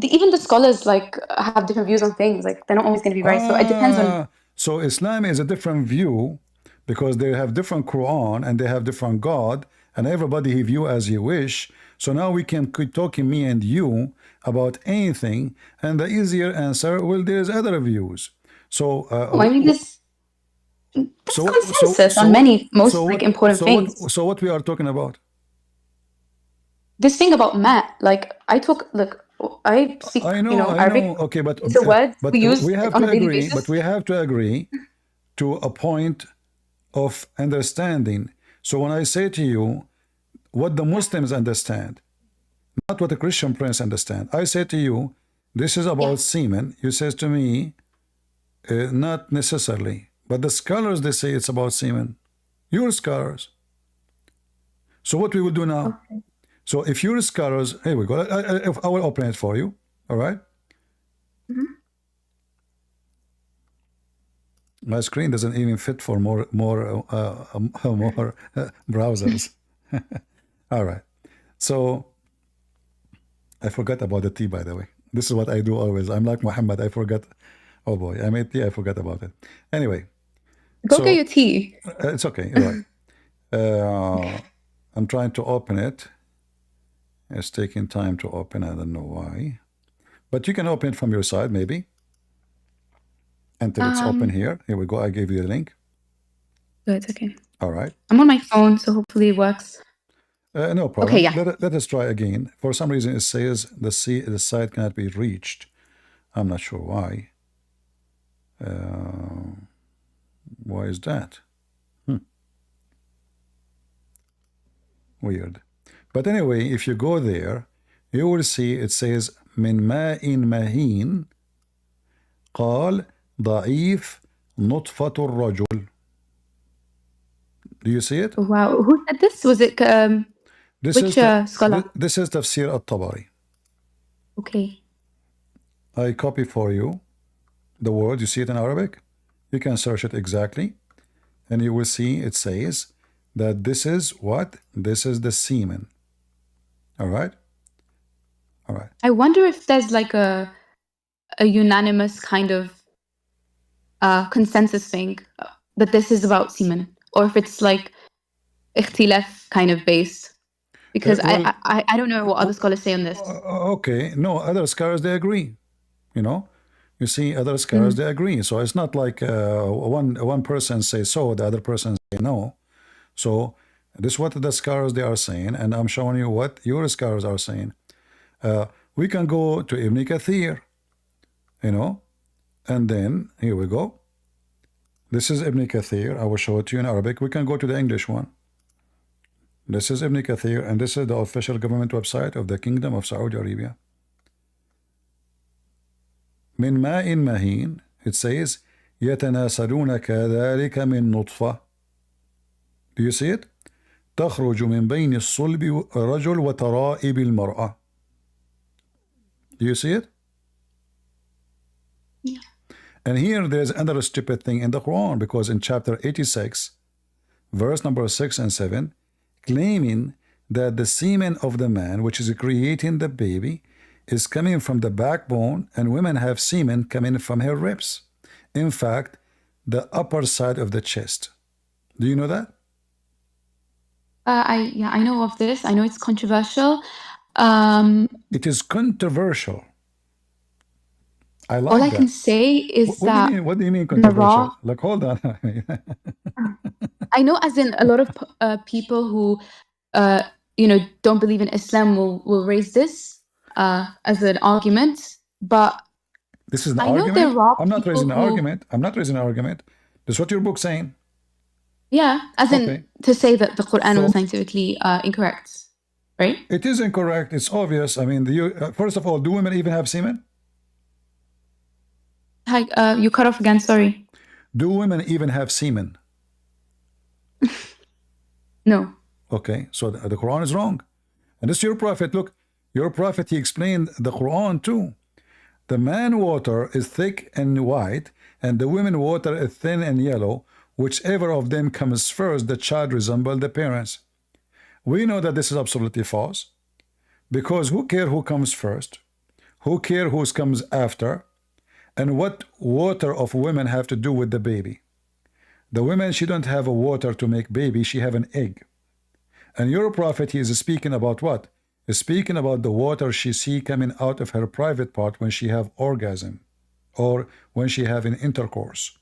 Even the scholars have different views on things. Like, they're not always going to be right. So it depends on. So Islam is a different view, because they have different Quran and they have different God, and everybody he view as he wish. So now we can keep talking, me and you, about anything, and the easier answer, well, there's other views. So I mean, there's consensus on most important things. So what we are talking about? This thing about Matt, I speak, I know. Arabic. Okay, but it's a word we use we have on to a daily agree. basis. But we have to agree to a point of understanding. So when I say to you what the Muslims understand, not what the Christian prince understand, I say to you, this is about semen. You says to me, not necessarily. But the scholars, they say it's about semen. Your scholars. So what we will do now? Okay. So if your scholars, here we go. I will open it for you. All right. My screen doesn't even fit for more browsers. All right. So I forgot about the tea, by the way. This is what I do always. I'm like Muhammad. I forgot. Oh boy, I made tea. I forgot about it. Anyway. Go get your tea. It's okay. You're right. I'm trying to open it. It's taking time to open. I don't know why. But you can open it from your side, maybe. Until it's open here. Here we go. I gave you the link. Good. Okay. All right. I'm on my phone, so hopefully it works. No problem. Okay, yeah. Let us try again. For some reason, it says the site cannot be reached. I'm not sure why. Why is that? Weird. But anyway, if you go there, you will see it says من ماء مهين قال ضعيف نطفة الرجل. Do you see it? Wow. Who said this? Was it This which is scholar? this is Tafsir al-Tabari. Okay. I copy for you the word. You see it in Arabic? You can search it exactly, and you will see it says that this is what? This is the semen. All right? All right. I wonder if there's like a unanimous kind of consensus thing that this is about semen, or if it's like ikhtilaf kind of based. Because Well, I don't know what other scholars say on this. okay. No, other scholars, they agree. You know? You see, other scholars, they agree. So it's not like one person says so, the other person say no. So this is what the scholars, they are saying, and I'm showing you what your scholars are saying. We can go to Ibn Kathir, you know, and then here we go. This is Ibn Kathir. I will show it to you in Arabic. We can go to the English one. This is Ibn Kathir, and this is the official government website of the Kingdom of Saudi Arabia. من ماء مهين, it says يتناسلون كذلك من نطفة. Do you see it? تخرج من بين الصلب الرجل وترائب المرأة. Do you see it? Yeah. And here there's another stupid thing in the Quran, because in chapter 86, verse number 6 and 7, claiming that the semen of the man, which is creating the baby, is coming from the backbone, and women have semen coming from her ribs. In fact, the upper side of the chest. Do you know that? I know of this. I know it's controversial. It is controversial. I like all I that. can say is What do you mean? What do you mean controversial? Like, hold on. I know, as in a lot of people who, don't believe in Islam will raise this as an argument, but this is an I know argument. there are I'm not people raising an who- argument. I'm not raising an argument. This is what your book's saying. Yeah, as in Okay. to say that the Quran So- was scientifically incorrect, right? It is incorrect. It's obvious. I mean, first of all, do women even have semen? Hi, you cut off again. Sorry. Do women even have semen? No. Okay, so the Quran is wrong. And this is your prophet. Look, your prophet, he explained the Quran too. The man water is thick and white, and the women water is thin and yellow. Whichever of them comes first, the child resembles the parents. We know that this is absolutely false, because who cares who comes first? Who cares who comes after? And what water of women have to do with the baby? The women, she don't have a water to make baby, she have an egg. And your prophet, he is speaking about what? He's speaking about the water she see coming out of her private part when she have orgasm, or when she have an intercourse.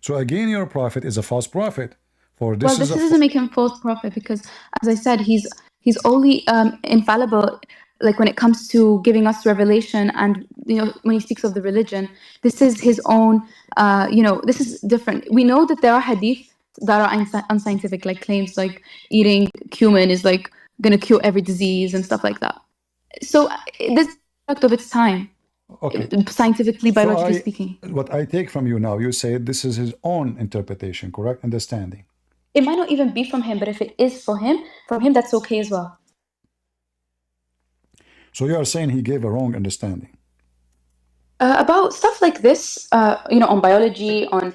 So again, your prophet is a false prophet. For this Well, this doesn't make him false prophet, because, as I said, he's only infallible, like when it comes to giving us revelation, and when he speaks of the religion, this is his own. This is different. We know that there are hadith that are unscientific, like claims like eating cumin is like gonna cure every disease and stuff like that. So this is a product of its time. Okay. Scientifically, biologically speaking. What I take from you now, you say this is his own interpretation, correct? Understanding. It might not even be from him, but if it is from him, that's okay as well. So you are saying he gave a wrong understanding. About stuff like this, on biology, on,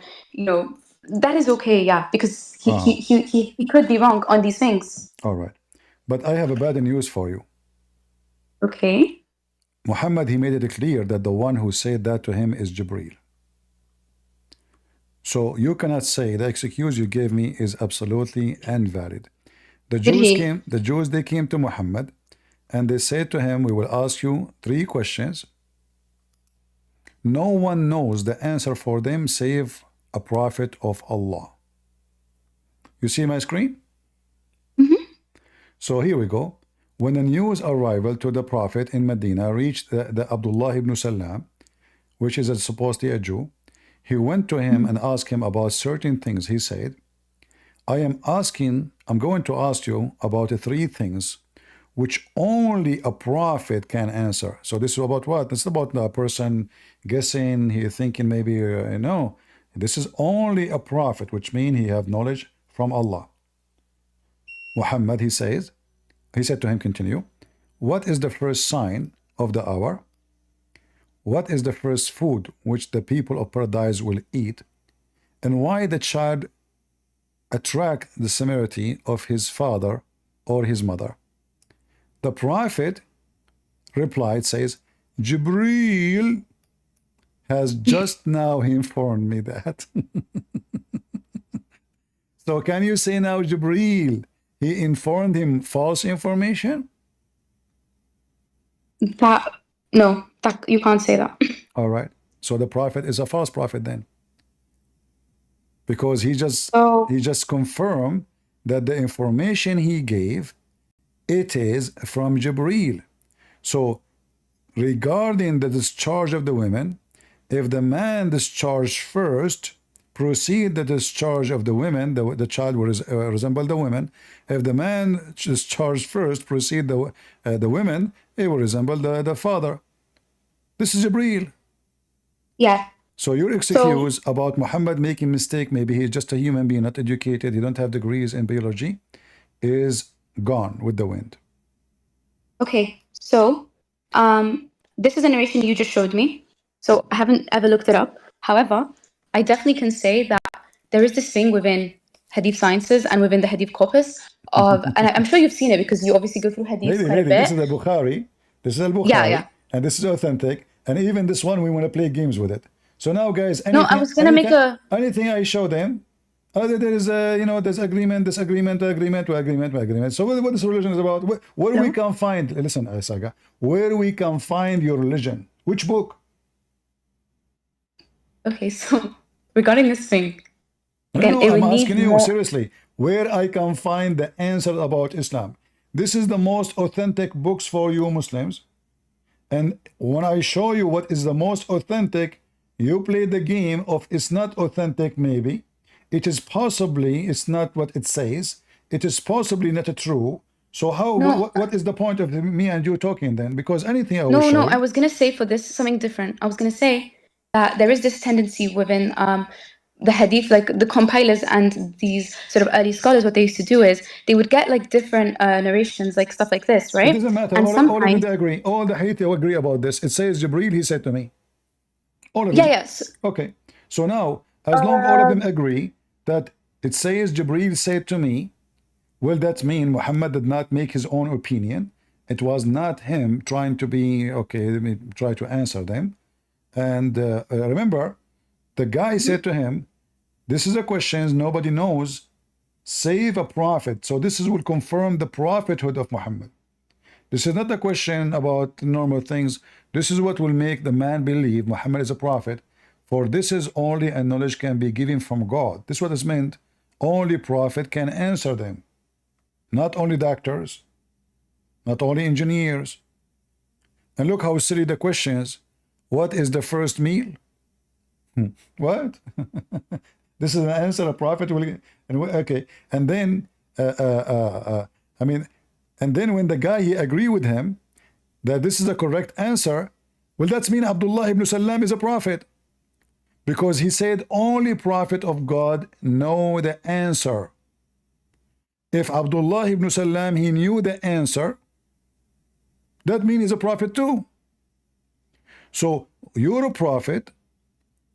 that is okay, yeah, because he could be wrong on these things. All right. But I have a bad news for you. Okay. Muhammad, he made it clear that the one who said that to him is Jibreel. So you cannot say the excuse you gave me is absolutely invalid. The Jews, they came to Muhammad and they said to him, we will ask you 3 questions. No one knows the answer for them save a prophet of Allah. You see my screen? Mm-hmm. So here we go. When the news arrival to the prophet in Medina reached the Abdullah ibn Salam, which is supposedly a Jew, he went to him and asked him about certain things. He said, I'm going to ask you about 3 things. which only a prophet can answer. So this is about what? This is about a person guessing, he thinking maybe, no. This is only a prophet, which means he have knowledge from Allah. Muhammad, he said to him, continue, what is the first sign of the hour? What is the first food which the people of paradise will eat? And why the child attract the similarity of his father or his mother? The prophet replied, says, Jibreel has just now informed me that. So can you say now Jibreel, he informed him false information? No, you can't say that. All right. So the prophet is a false prophet then. Because he just confirmed that the information he gave, it is from Jibreel. So regarding the discharge of the women, if the man discharged first, proceed the discharge of the women, the child will resemble the women. If the man discharged first, proceed the women, it will resemble the father. This is Jibreel. Yeah. So your excuse about Muhammad making mistake, maybe he's just a human being, not educated, he don't have degrees in biology, is gone with the wind. Okay, so this is a narration you just showed me. So I haven't ever looked it up. However, I definitely can say that there is this thing within Hadith sciences and within the Hadith corpus of, and I'm sure you've seen it because you obviously go through Hadith quite a bit. This is the Bukhari. This is al-Bukhari, and this is authentic. And even this one, we want to play games with it. So now, guys, anything, I was gonna make anything I show them, there is there's agreement, disagreement, agreement. So what this religion is about? Where we can find? Listen, Saga, where we can find your religion? Which book? Okay, so regarding this thing, again, I'm asking you seriously, where I can find the answer about Islam. This is the most authentic books for you Muslims. And when I show you what is the most authentic, you play the game of it's not authentic maybe. It is possibly, it's not what it says. It is possibly not true. So how, what is the point of me and you talking then? Because anything I will show. I was going to say for this something different. I was going to say that there is this tendency within the hadith, like the compilers and these sort of early scholars, what they used to do is they would get like different narrations, like stuff like this, right? It doesn't matter. And all of them agree. All the hadith agree about this. It says Jibreel, he said to me. All of them. Yes. Okay. So now, as long all of them agree that it says Jibreel said to me, will that mean Muhammad did not make his own opinion? It was not him trying to be, okay, let me try to answer them. And remember, the guy said to him, this is a question nobody knows, save a prophet. So this will confirm the prophethood of Muhammad. This is not a question about normal things. This is what will make the man believe Muhammad is a prophet. For this is only a knowledge can be given from God. This is what is meant. Only prophet can answer them. Not only doctors, not only engineers. And look how silly the question is. What is the first meal? What? This is an answer a prophet will get. Okay. And then, and then when the guy, he agree with him that this is the correct answer, well, that's mean Abdullah ibn Salam is a prophet. Because he said only prophet of God know the answer. If Abdullah ibn Salam, he knew the answer, that means he's a prophet too. So you're a prophet.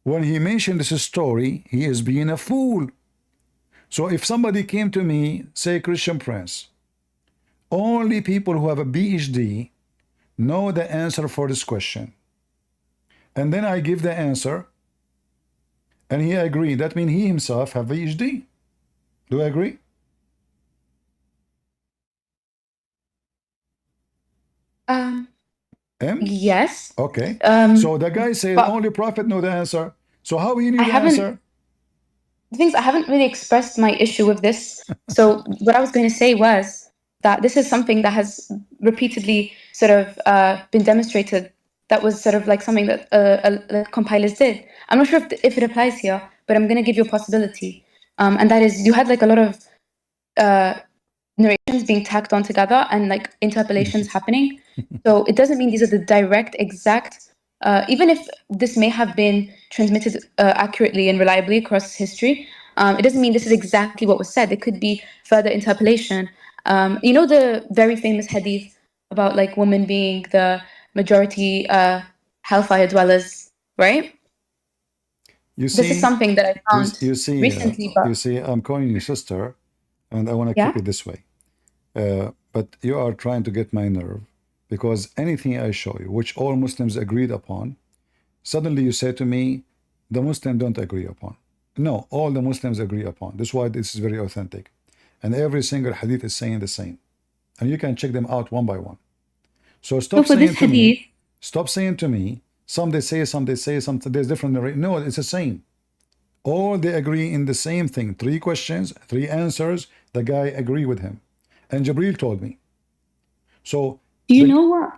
When he mentioned this story, he is being a fool. So if somebody came to me, say Christian Prince, only people who have a PhD know the answer for this question. And then I give the answer, and he agreed. That means he himself have a PhD. Do I agree? Yes. Okay. So the guy said only prophet know the answer. So how he knew the answer? The things I haven't really expressed my issue with this. So what I was going to say was that this is something that has repeatedly sort of been demonstrated. That was sort of like something that the compilers did. I'm not sure if it applies here, but I'm going to give you a possibility. And that is, you had like a lot of narrations being tacked on together and like interpolations happening. So it doesn't mean these are the direct, exact. Even if this may have been transmitted accurately and reliably across history, it doesn't mean this is exactly what was said. There could be further interpolation. You know the very famous hadith about like women being the majority hellfire dwellers, right? You This is see, something that I found recently, but you see, I'm calling you sister, and I want to keep yeah. it this way. But you are trying to get my nerve because anything I show you, which all Muslims agreed upon, suddenly you say to me, the Muslims don't agree upon. No, all the Muslims agree upon. That's why this is very authentic. And every single hadith is saying the same. And you can check them out one by one. So So for this hadith, stop saying to me, some they say, there's different narration. No, it's the same. All they agree in the same thing. 3 questions, 3 answers. The guy agree with him. And Jibril told me. So do you the know what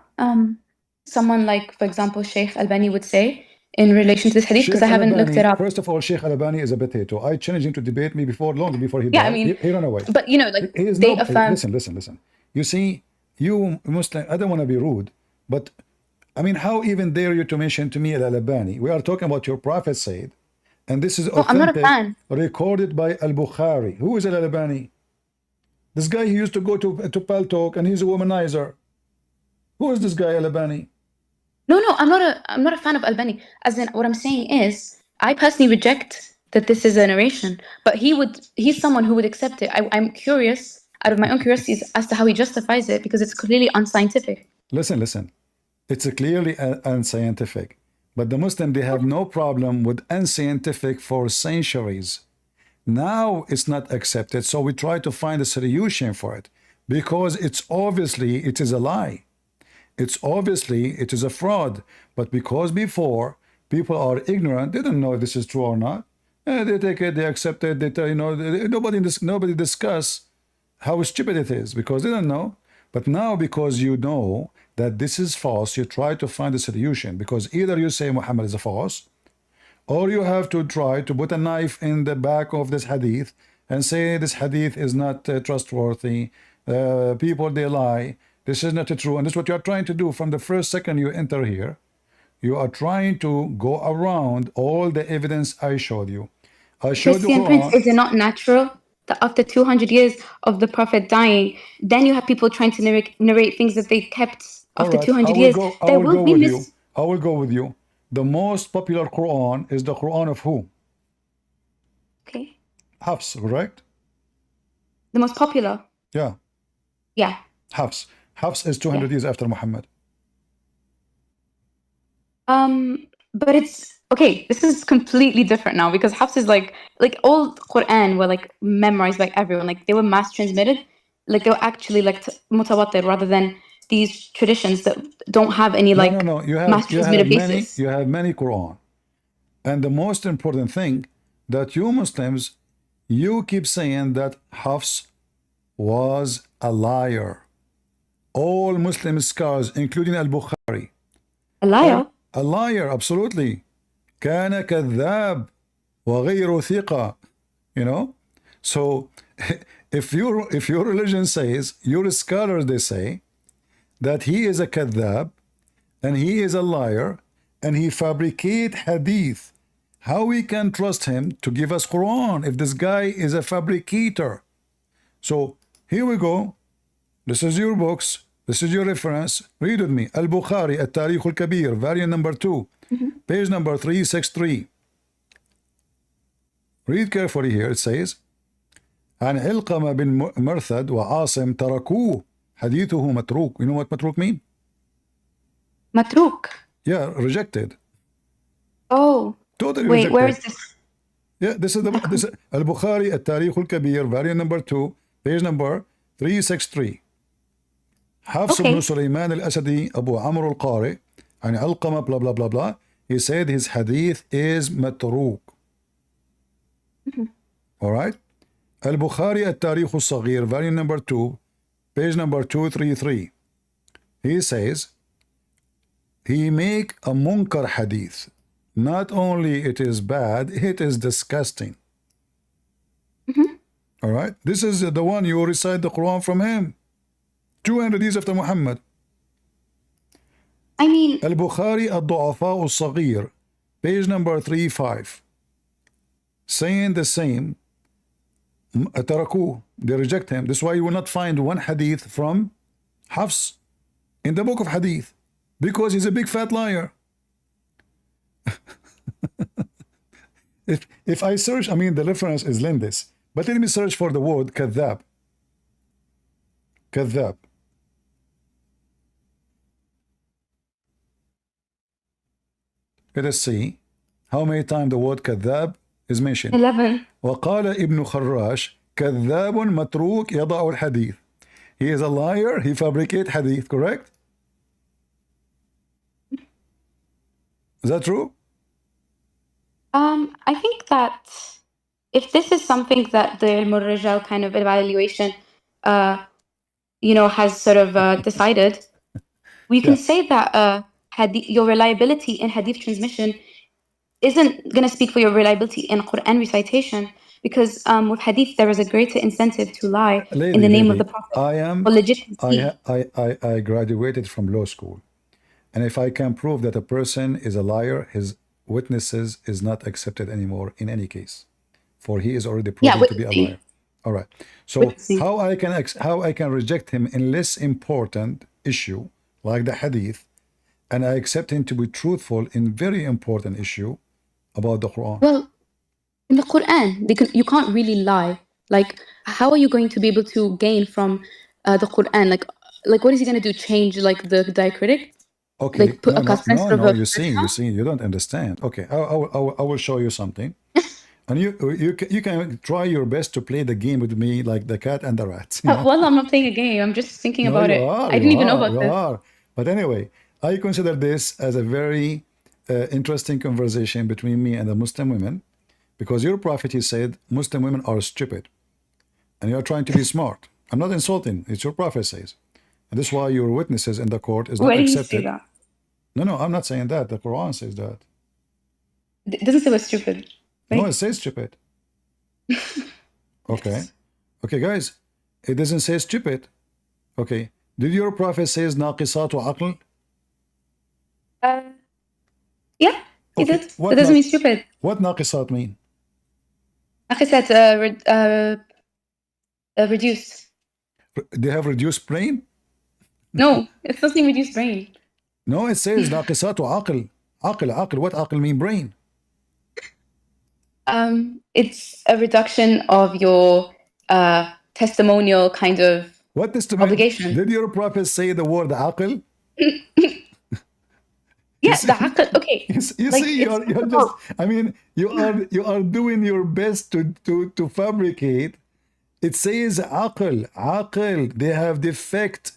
someone like, for example, Sheikh Albani would say in relation to this hadith? Because Sheikh I haven't looked it Al-Albani, up. first of all, Sheikh Al-Albani is a potato. I challenged him to debate me before, long before he Yeah, I died. mean, He ran away. but you know, like He is they no, affirm. listen. You see, you Muslim, I don't want to be rude, but I mean, how even dare you to mention to me Al-Albani? We are talking about your prophet said, and this is No, I'm not a authentic, fan. recorded by Al-Bukhari. Who is Al-Albani? This guy, he used to go to Paltalk, and he's a womanizer. Who is this guy, Al-Albani? No, I'm not a fan of Albani. As in, what I'm saying is, I personally reject that this is a narration. But he's someone who would accept it. I'm curious, out of my own curiosity, as to how he justifies it because it's clearly unscientific. Listen. It's clearly unscientific. But the Muslim, they have no problem with unscientific for centuries. Now it's not accepted, so we try to find a solution for it because it's obviously it is a lie. It's obviously it is a fraud. But because before people are ignorant, they don't know if this is true or not. They take it, they accept it. Nobody discuss how stupid it is because they don't know. But now because you know that this is false, you try to find a solution because either you say Muhammad is a false, or you have to try to put a knife in the back of this hadith and say this hadith is not trustworthy. People, they lie. This is not true. And this is what you are trying to do from the first second you enter here. You are trying to go around all the evidence I showed you. I showed you Christian Prince, Quran. is it not natural that after 200 years of the Prophet dying, then you have people trying to narrate things that they kept All after right, 200 years? I There will will go be with you. I will go with you. The most popular Quran is the Quran of who? Okay. Hafs, correct? The most popular? Yeah. Yeah. Hafs. Hafs is 200 years after Muhammad. But it's okay. This is completely different now because Hafs is like all Quran were like memorized by everyone. Like they were mass transmitted. Like they were actually like mutawatir rather than these traditions that don't have any like No. mass transmitted basis. You have many Quran. And the most important thing that you Muslims, you keep saying that Hafs was a liar. All Muslim scholars, including Al-Bukhari, A liar. a liar, absolutely. كان كذاب وغير ثقة. You know? So if your religion says, your scholars, they say that he is a kadhab and he is a liar and he fabricate hadith, how we can trust him to give us Quran if this guy is a fabricator? So here we go. This is your books. This is your reference. Read with me. Al-Bukhari, At-Tarikh al-Kabir, variant number 2, page number 363. Read carefully here. It says, عن علقمة بن مرثد وعاصم تركوه حديثه متروك. You know what متروك mean? Matruk. Yeah, rejected. Oh. Totally Wait, rejected. where is this? Yeah, this is Al-Bukhari, At-Tarikh al-Kabir, variant number 2, page number 363. حفص بن سليمان الأسدي أبو عمرو القارئ عن علقمة blah blah blah blah. He said his hadith is متروك. All right. Al-Bukhari At-Tarikh al-Saghir, variant number 2, page number 233. He says he make a munkar hadith. Not only it is bad, it is disgusting. All right, this is the one you recite the Quran from him. 200 years after Muhammad. I mean, Al-Bukhari الضعفاء الصغير, page number 35, saying the same. تركوه, they reject him. That's why you will not find one hadith from Hafs in the book of hadith, because he's a big fat liar. if I search, I mean the reference is Lindis, but let me search for the word كذاب. كذاب. Let us see how many times the word كذاب is mentioned. 11. وقال ابن خراش كذاب متروك يضع الحديث. He is a liar, he fabricates hadith, correct? Is that true? I think that if this is something that the Al-Murrajal kind of evaluation, has sort of decided, we can say that your reliability in hadith transmission isn't going to speak for your reliability in Quran recitation, because with hadith there is a greater incentive to lie in the name of the Prophet for legitimacy. I graduated from law school, and if I can prove that a person is a liar, his witnesses is not accepted anymore in any case, for he is already proven to be a liar. All right. So how I can reject him in less important issue like the hadith, and I accept him to be truthful in very important issue about the Quran? Well, in the Quran, you can't really lie. Like, how are you going to be able to gain from the Quran? Like, what is he going to do? Change like the diacritic? Okay, like put a no. You see, you don't understand. Okay, I will show you something, and you can try your best to play the game with me, like the cat and the rat. Well, I'm not playing a game. I'm just thinking about it. I didn't even know about this. But anyway, I consider this as a very interesting conversation between me and the Muslim women, because your prophet, he said Muslim women are stupid, and you are trying to be smart. I'm not insulting. It's your prophet says. And this is why your witnesses in the court is not accepted. Where do you say No, that? I'm not saying that. The Quran says that. It doesn't say we're stupid. Right? No, it says stupid. Okay. Okay, guys. It doesn't say stupid. Okay. Did your prophet says ناقصات aql? Yeah, he did. It doesn't mean stupid. What ناقصات mean? ناقصات reduced. They have reduced brain? No, it doesn't mean reduced brain. No, it says ناقصات عقل. عقل. What عقل mean? Brain. It's a reduction of your testimonial kind of obligation. Did your prophet say the word عقل? Yeah, the عقل. Okay. You see, you're just. I mean, you are doing your best to fabricate. It says عقل. They have defect.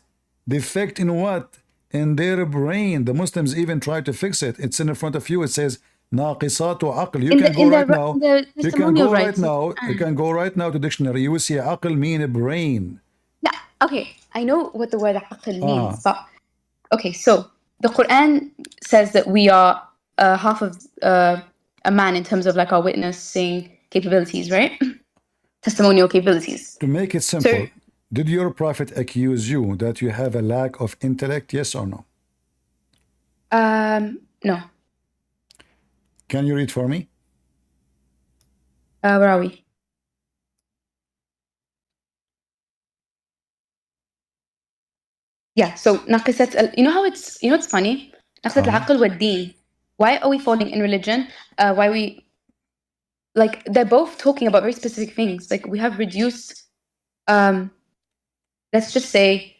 Defect in what? In their brain. The Muslims even try to fix it. It's in front of you. It says ناقصات عقل. You can go right now. You can go right now. You can go right now to dictionary. You will see عقل mean a brain. Yeah. Okay. I know what the word عقل means, but okay. So the Quran says that we are half of a man in terms of like our witnessing capabilities, right? Testimonial capabilities. To make it simple, did your prophet accuse you that you have a lack of intellect? Yes or no? No. Can you read for me? Where are we? Yeah, so ناقصات you know how it's funny? ناقصات العقل والدين. Why are we falling in religion? Why we like they're both talking about very specific things. Like we have reduced let's just say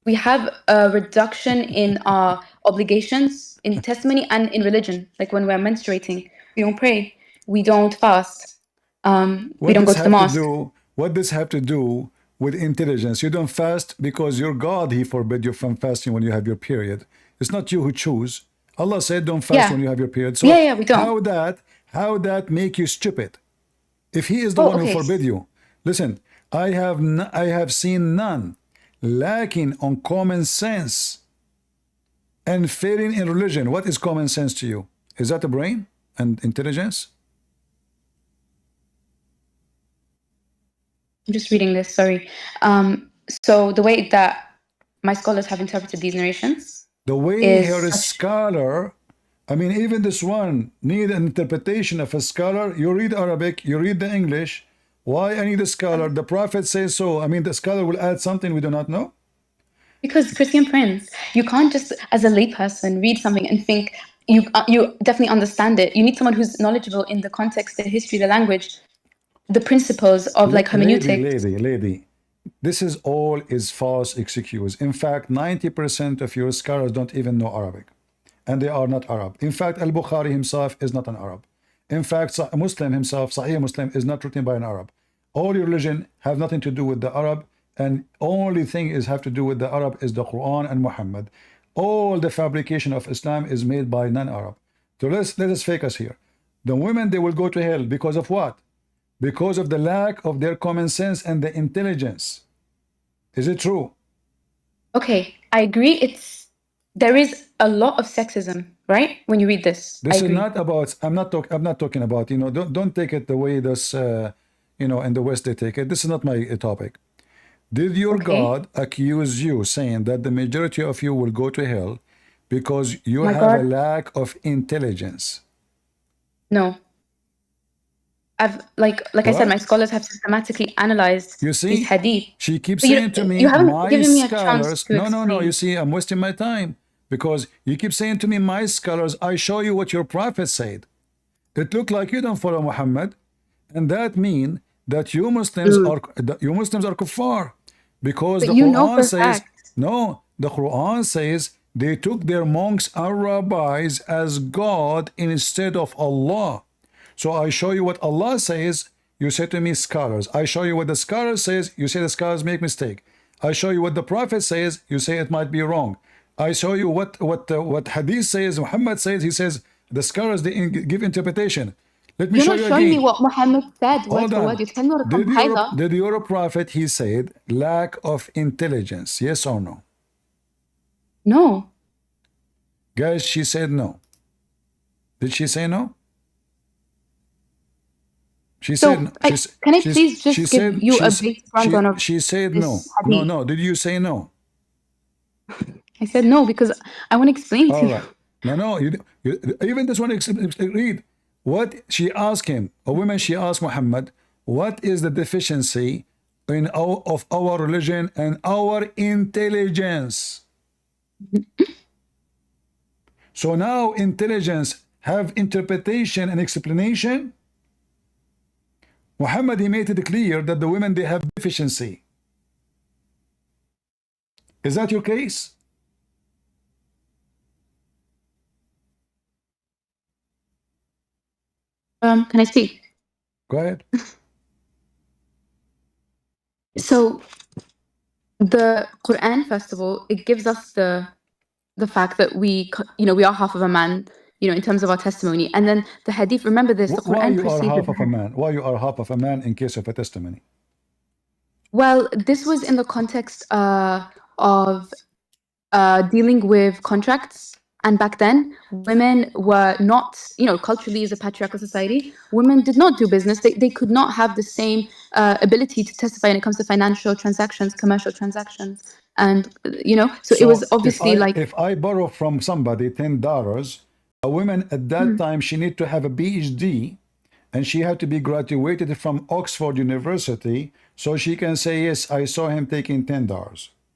we have a reduction in our obligations in testimony and in religion. Like when we're menstruating, we don't pray, we don't fast, we don't go to the mosque. What does have to do with intelligence? You don't fast because your God, he forbid you from fasting when you have your period. It's not you who choose. Allah said don't fast when you have your period. So we don't. How that make you stupid? If he is the one who forbid you. Listen, I have seen none lacking on common sense and failing in religion. What is common sense to you? Is that the brain and intelligence? I'm just reading this, sorry. So the way that my scholars have interpreted these narrations The way is here is such, scholar, I mean, even this one need an interpretation of a scholar. You read Arabic, you read the English. Why I need a scholar? The Prophet says so. I mean, the scholar will add something we do not know. because Christian Prince, you can't just, as a layperson, read something and think you definitely understand it. You need someone who's knowledgeable in the context, the history, the language, the principles of like hermeneutics. Lady, this is all is false excuse. In fact, 90% of your scholars don't even know Arabic, and they are not Arab. In fact, Al-Bukhari himself is not an Arab. In fact, Muslim himself, Sahih Muslim, is not written by an Arab. All your religion have nothing to do with the Arab, and only thing is have to do with the Arab is the Quran and Muhammad. All the fabrication of Islam is made by non-Arab. So let us fake us here. The women, they will go to hell because of what? Because of the lack of their common sense and the intelligence. Is it true? Okay, I agree. There is a lot of sexism, right? When you read this, I This is agree. not about. I'm not talking about. Don't take it the way this. In the West they take it. This is not my topic. Did your Okay. God accuse you, saying that the majority of you will go to hell because you My have a God, lack of intelligence? no. I've like I said, my What? scholars have systematically analyzed You these see, hadith. she keeps But saying to you me, haven't my given me a chance scholars. to No. You explain. see, I'm wasting my time because you keep saying to me, my scholars. I show you what your prophet said. It looked like you don't follow Muhammad, and that mean that you Muslims Mm. are kuffar, because But the you know for Quran a says fact. no. The Quran says they took their monks and rabbis as God instead of Allah. So I show you what Allah says. You say to me scholars. I show you what the scholar says. You say the scholars make mistake. I show you what the Prophet says. You say it might be wrong. I show you what Hadith says. Muhammad says. He says the scholars they give interpretation. Let me You're show not you showing me again. what Muhammad said word Hold for word. on. You're telling me what a compiler. Did your prophet he said lack of intelligence? Yes or no? No. Guys, she said no. Did she say no? She said So, can I please she just give said you a basic rundown of she said no. this hadith? No. Did you say no? I said no because I want to explain to All you. right. No. Even this one read what she asked him. A woman she asked Muhammad, what is the deficiency of our religion and our intelligence? So now intelligence have interpretation and explanation. Muhammad he made it clear that the women they have deficiency. Is that your case? Can I speak? Go ahead. So, the Quran, first of all, it gives us the fact that we are half of a man, in terms of our testimony. And then the hadith, remember this, the Why Quran you are precedes half the of a hadith. man? Why you are half of a man in case of a testimony? Well, this was in the context of dealing with contracts. And back then, women were not, culturally as a patriarchal society, women did not do business. They could not have the same ability to testify when it comes to financial transactions, commercial transactions. And, so it was So obviously like, if I borrow from somebody $10, a woman at that time she need to have a PhD and she had to be graduated from Oxford University so she can say yes, I saw him taking $10.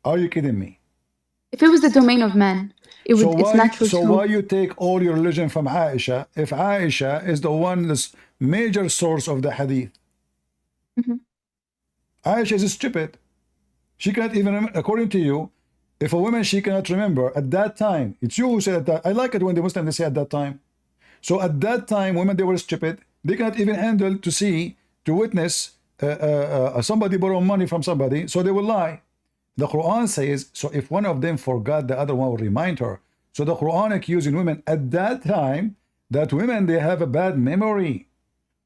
Are you kidding me? if it was the domain of men, it's natural So to. why you take all your religion from Aisha if Aisha is the one that's major source of the hadith? Mhm. Aisha is stupid. She cannot even remember, according to you, if a woman she cannot remember at that time, it's you who said that. I like it when the Muslims they say at that time. So at that time, women they were stupid. They cannot even handle to witness somebody borrow money from somebody, so they will lie. The Quran says, so if one of them forgot, the other one will remind her. So the Quran accusing women at that time that women they have a bad memory,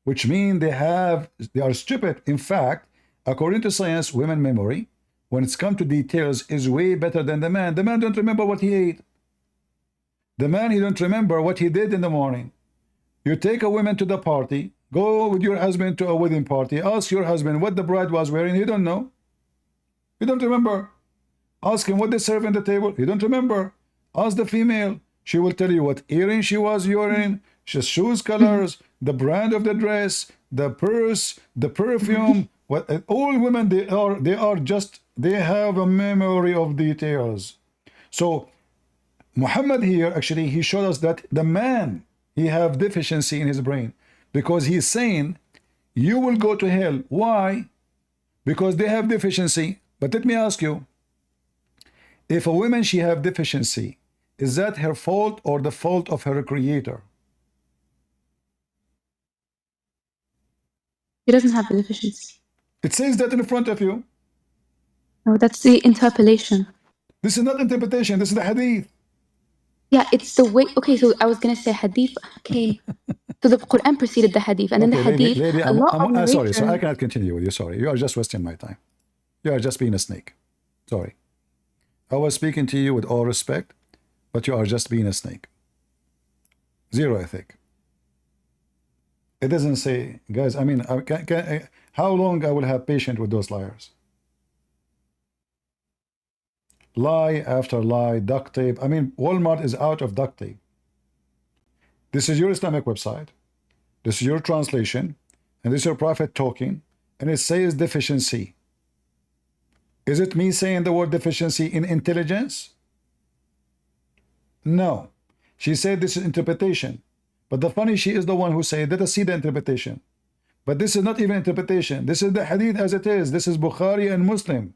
which means they are stupid. In fact, according to science, women memory, when it's come to details, is way better than the man. The man don't remember what he ate. The man he don't remember what he did in the morning. You take a woman to the party, Go with your husband to a wedding party. Ask your husband what the bride was wearing. He don't know. He don't remember. Ask him what they serve on the table. He don't remember. Ask the female. She will tell you what earring she was wearing, shoes colors, the brand of the dress, the purse, the perfume. What all women they have a memory of details. So Muhammad here actually he showed us that the man he have deficiency in his brain because he's saying you will go to hell. Why? Because they have deficiency. But let me ask you, if a woman she have deficiency, is that her fault or the fault of her creator? He doesn't have the deficiency. It says that in front of you. No, that's the interpolation. This is not interpretation, this is the hadith. Yeah, it's the way. Okay, so I was gonna say hadith came. So the Quran preceded the hadith, and then the hadith. Lady, a lot of narration. sorry, so I cannot continue with you. Sorry, you are just wasting my time. You are just being a snake. Sorry. I was speaking to you with all respect, but you are just being a snake. Zero ethic. It doesn't say, guys. I mean, how long I will have patience with those liars? Lie after lie, duct tape. I mean, Walmart is out of duct tape. This is your Islamic website. This is your translation, and this is your prophet talking, and it says deficiency. Is it me saying the word deficiency in intelligence? No. She said this is interpretation. But the funny, she is the one who said, let us see the interpretation. But this is not even interpretation. This is the hadith as it is. This is Bukhari and Muslim.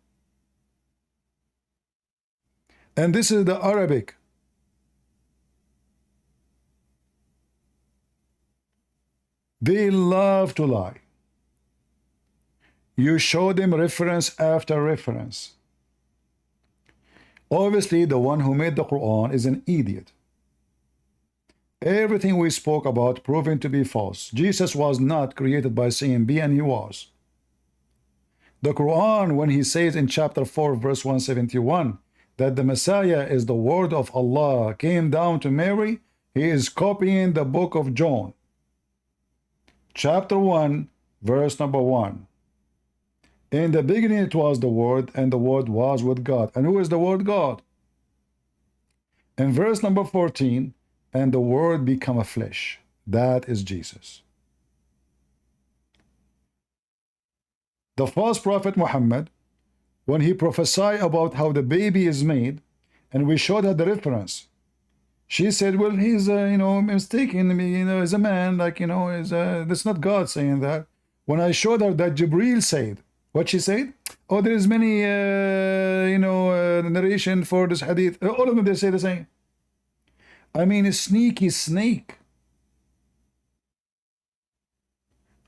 And this is the Arabic. They love to lie. You show them reference after reference. Obviously, the one who made the Quran is an idiot. Everything we spoke about proven to be false. Jesus was not created by saying be, and he was. The Quran, when he says in chapter 4, verse 171, that the Messiah is the word of Allah, came down to Mary, he is copying the book of John. Chapter 1, verse number 1. In the beginning it was the Word, and the Word was with God. And who is the Word? God. In verse number 14, and the Word became a flesh. That is Jesus. The false prophet Muhammad, when he prophesied about how the baby is made, and we showed her the reference, she said, well, he's, mistaken me, as a man, that's not God saying that. When I showed her that Jibreel said, what she said? Oh, there is many, narration for this hadith. All of them, they say the same. I mean, a sneaky snake.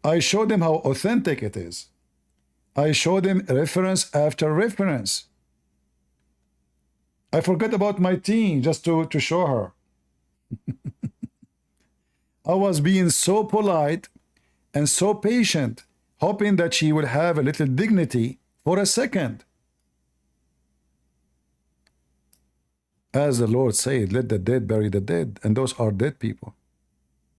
I showed them how authentic it is. I showed them reference after reference. I forgot about my teen just to show her. I was being so polite and so patient, hoping that she will have a little dignity for a second. As the Lord said, let the dead bury the dead, and those are dead people.